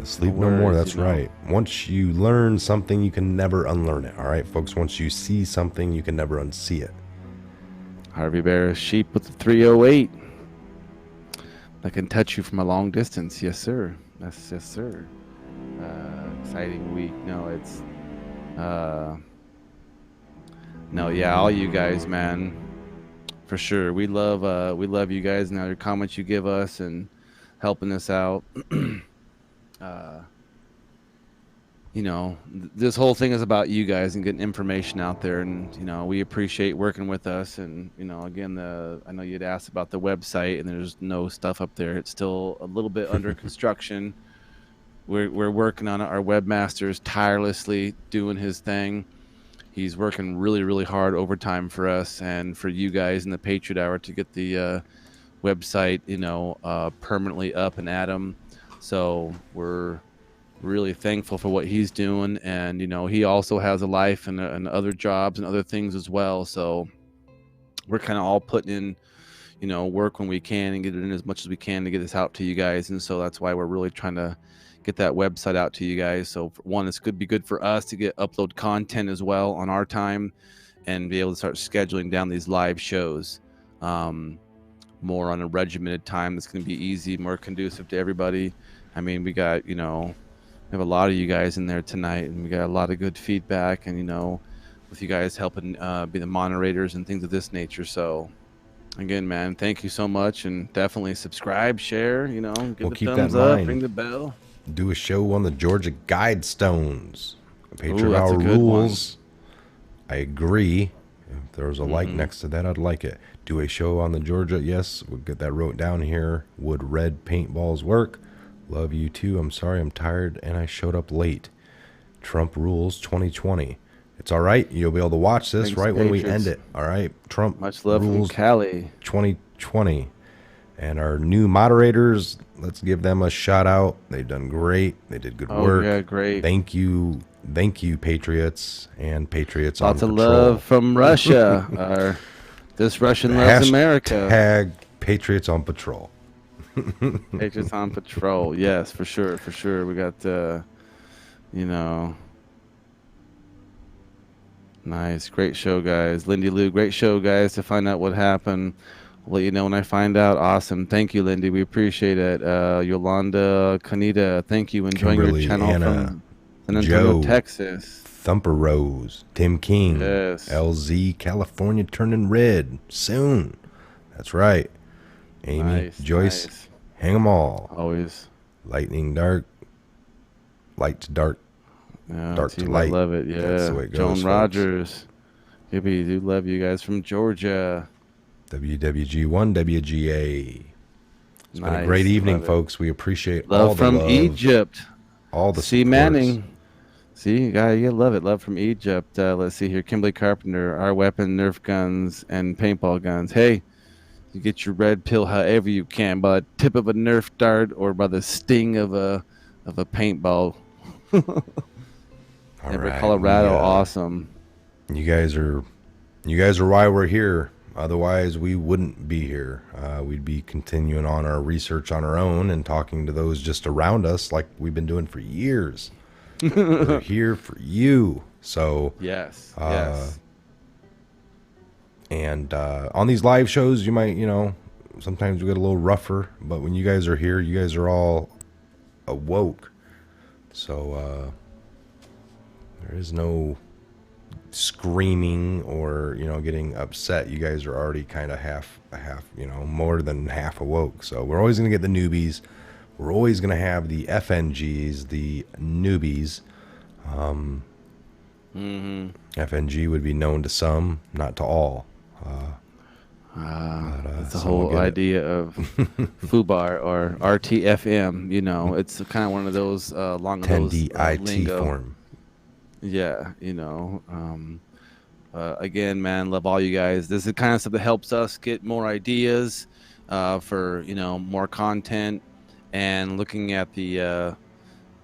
Asleep no more, that's right. Once you learn something, you can never unlearn it. All right, folks, once you see something, you can never unsee it. Harvey Bear, Sheep with the 308. That can touch you from a long distance. Yes, sir. Yes, sir. Exciting week. No, it's... No, yeah, all you guys, man. For sure. We love you guys and all your comments you give us and helping us out. This whole thing is about you guys and getting information out there, and we appreciate working with us. And again, I know you'd asked about the website, and there's no stuff up there. It's still a little bit under construction. We're working on it. Our webmaster's tirelessly doing his thing. He's working really, really hard overtime for us and for you guys in the Patriot Hour to get the website, permanently up and at 'em. So we're really thankful for what he's doing, and he also has a life and other jobs and other things as well. So we're kind of all putting in work when we can and get it in as much as we can to get this out to you guys. And so that's why we're really trying to get that website out to you guys. So for one, it's be good for us to get upload content as well on our time and be able to start scheduling down these live shows more on a regimented time. That's going to be easy, more conducive to everybody. I mean, we got, we have a lot of you guys in there tonight, and we got a lot of good feedback, and, with you guys helping be the moderators and things of this nature. So, again, man, thank you so much, and definitely subscribe, share, give the thumbs up, ring the bell. Do a show on the Georgia Guidestones. Patriot Hour rules. I agree. If there was a like next to that, I'd like it. Do a show on the Georgia. Yes, we'll get that wrote down here. Would red paintballs work? Love you too. I'm sorry I'm tired and I showed up late. Trump rules 2020. It's all right. You'll be able to watch this when we end it. All right. Trump much love rules from Cali 2020. And our new moderators, let's give them a shout out. They've done great. They did good work. Yeah, great. Thank you, Patriots and Patriots Lots on of Patrol. Love from Russia. This Russian loves America. Hashtag Patriots on Patrol. Patriots on Patrol. Yes, for sure. We got, nice. Great show, guys. Lindy Lou, great show, guys. To find out what happened, I'll let you know when I find out. Awesome. Thank you, Lindy. We appreciate it. Yolanda Canita, thank you. Enjoying Kimberly, your channel Anna, from San Antonio, Joe, Texas. Thumper Rose, Tim King, yes. LZ, California turning red soon. That's right. Amy, Joyce, hang 'em all. Always. Lightning dark, light to dark, dark to light. I love it. Yeah. That's the way it goes, Joan folks. Rogers. Yippee, do love you guys from Georgia. WWG1, WGA. It's been a great evening, folks. We appreciate all the love. Love from Egypt. All the C. Manning. See, guy, you love it. Love from Egypt. Let's see here. Kimberly Carpenter. Our weapon, Nerf guns, and paintball guns. Hey, you get your red pill however you can, by the tip of a Nerf dart or by the sting of a paintball. Right, Colorado, awesome. You guys are why we're here. Otherwise, we wouldn't be here. We'd be continuing on our research on our own and talking to those just around us like we've been doing for years. We're here for you. So yes. And on these live shows, you might, sometimes we get a little rougher, but when you guys are here, you guys are all awoke. So there is no screaming or getting upset. You guys are already kind of half more than half awoke. So we're always going to get the newbies. We're always going to have the FNGs, the newbies. FNG would be known to some, not to all. It's the whole idea of FUBAR or RTFM. It's kind of one of those long 10DIT form. Yeah, again, man, love all you guys. This is the kind of stuff that helps us get more ideas for more content, and looking at the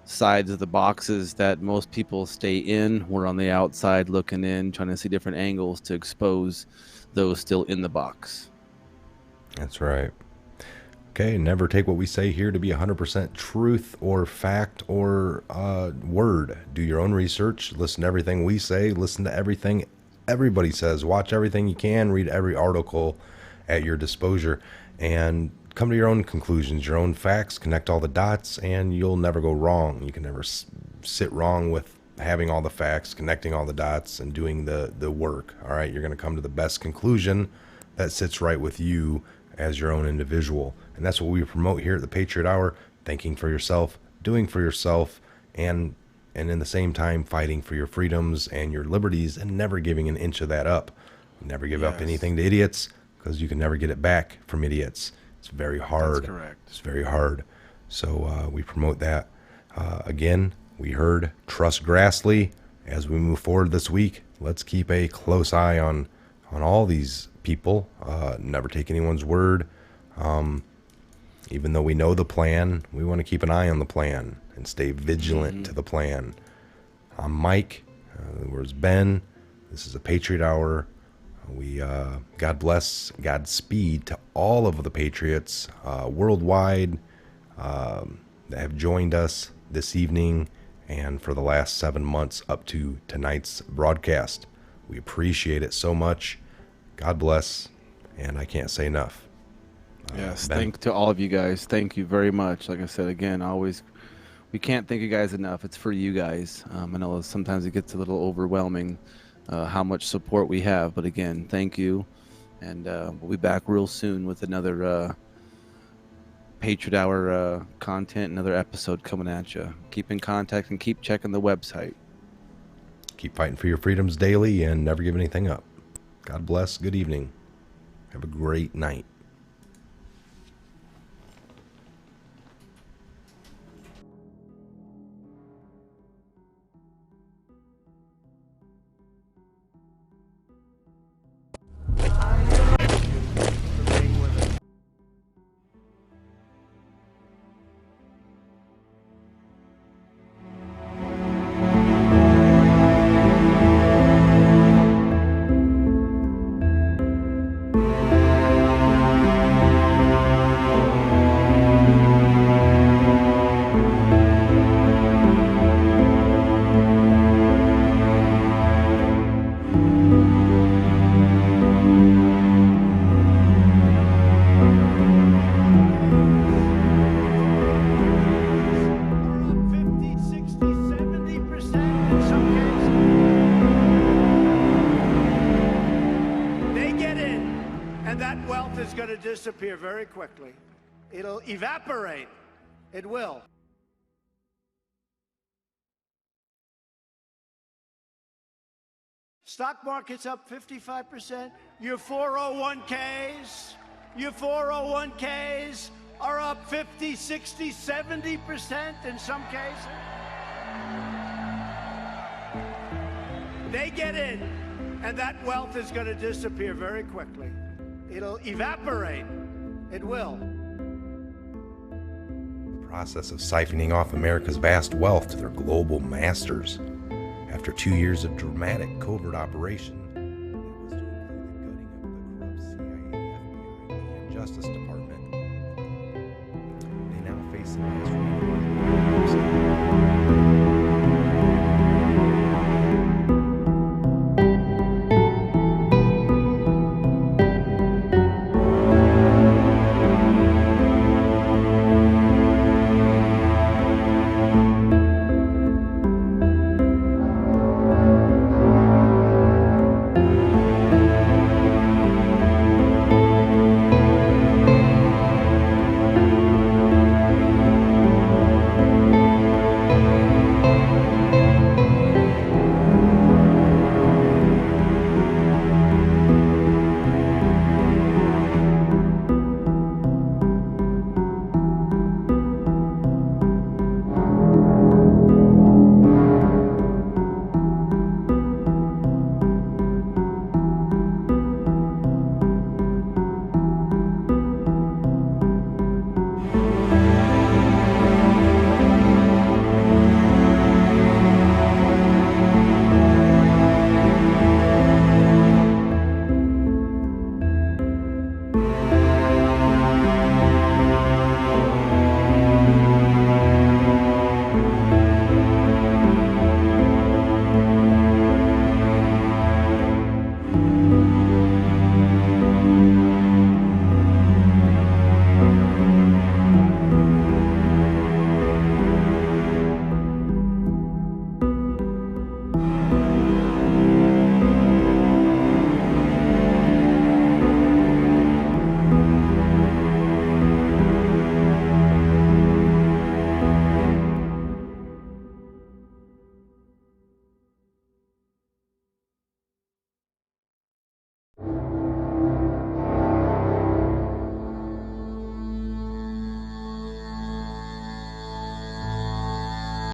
sides of the boxes that most people stay in. We're on the outside looking in, trying to see different angles to expose those still in the box. That's right. Okay, never take what we say here to be 100% truth or fact or word. Do your own research. Listen to everything we say. Listen to everything everybody says. Watch everything you can. Read every article at your disposal. And come to your own conclusions, your own facts. Connect all the dots, and you'll never go wrong. You can never sit wrong with having all the facts, connecting all the dots, and doing the work. All right, you're going to come to the best conclusion that sits right with you as your own individual. And that's what we promote here at the Patriot Hour: thinking for yourself, doing for yourself, and in the same time fighting for your freedoms and your liberties, and never giving an inch of that up. Never give up anything to idiots, because you can never get it back from idiots. It's very hard. That's correct. It's very hard. So we promote that. Again, we heard Trust Grassley. As we move forward this week, let's keep a close eye on all these people. Never take anyone's word. Even though we know the plan, we want to keep an eye on the plan and stay vigilant to the plan. I'm Mike. Where's Ben? This is a Patriot Hour. We God bless, Godspeed to all of the Patriots worldwide that have joined us this evening and for the last 7 months up to tonight's broadcast. We appreciate it so much. God bless, and I can't say enough. Yes, thank to all of you guys. Thank you very much. Like I said, again, always, we can't thank you guys enough. It's for you guys. I know sometimes it gets a little overwhelming how much support we have, but again, thank you, and we'll be back real soon with another Patriot Hour content, another episode coming at you. Keep in contact and keep checking the website. Keep fighting for your freedoms daily and never give anything up. God bless. Good evening. Have a great night. disappear very quickly. It'll evaporate. It will. Stock market's up 55%. Your 401ks are up 50, 60, 70% in some cases. They get in, and that wealth is going to disappear very quickly. It'll evaporate. It will. The process of siphoning off America's vast wealth to their global masters. After 2 years of dramatic covert operations,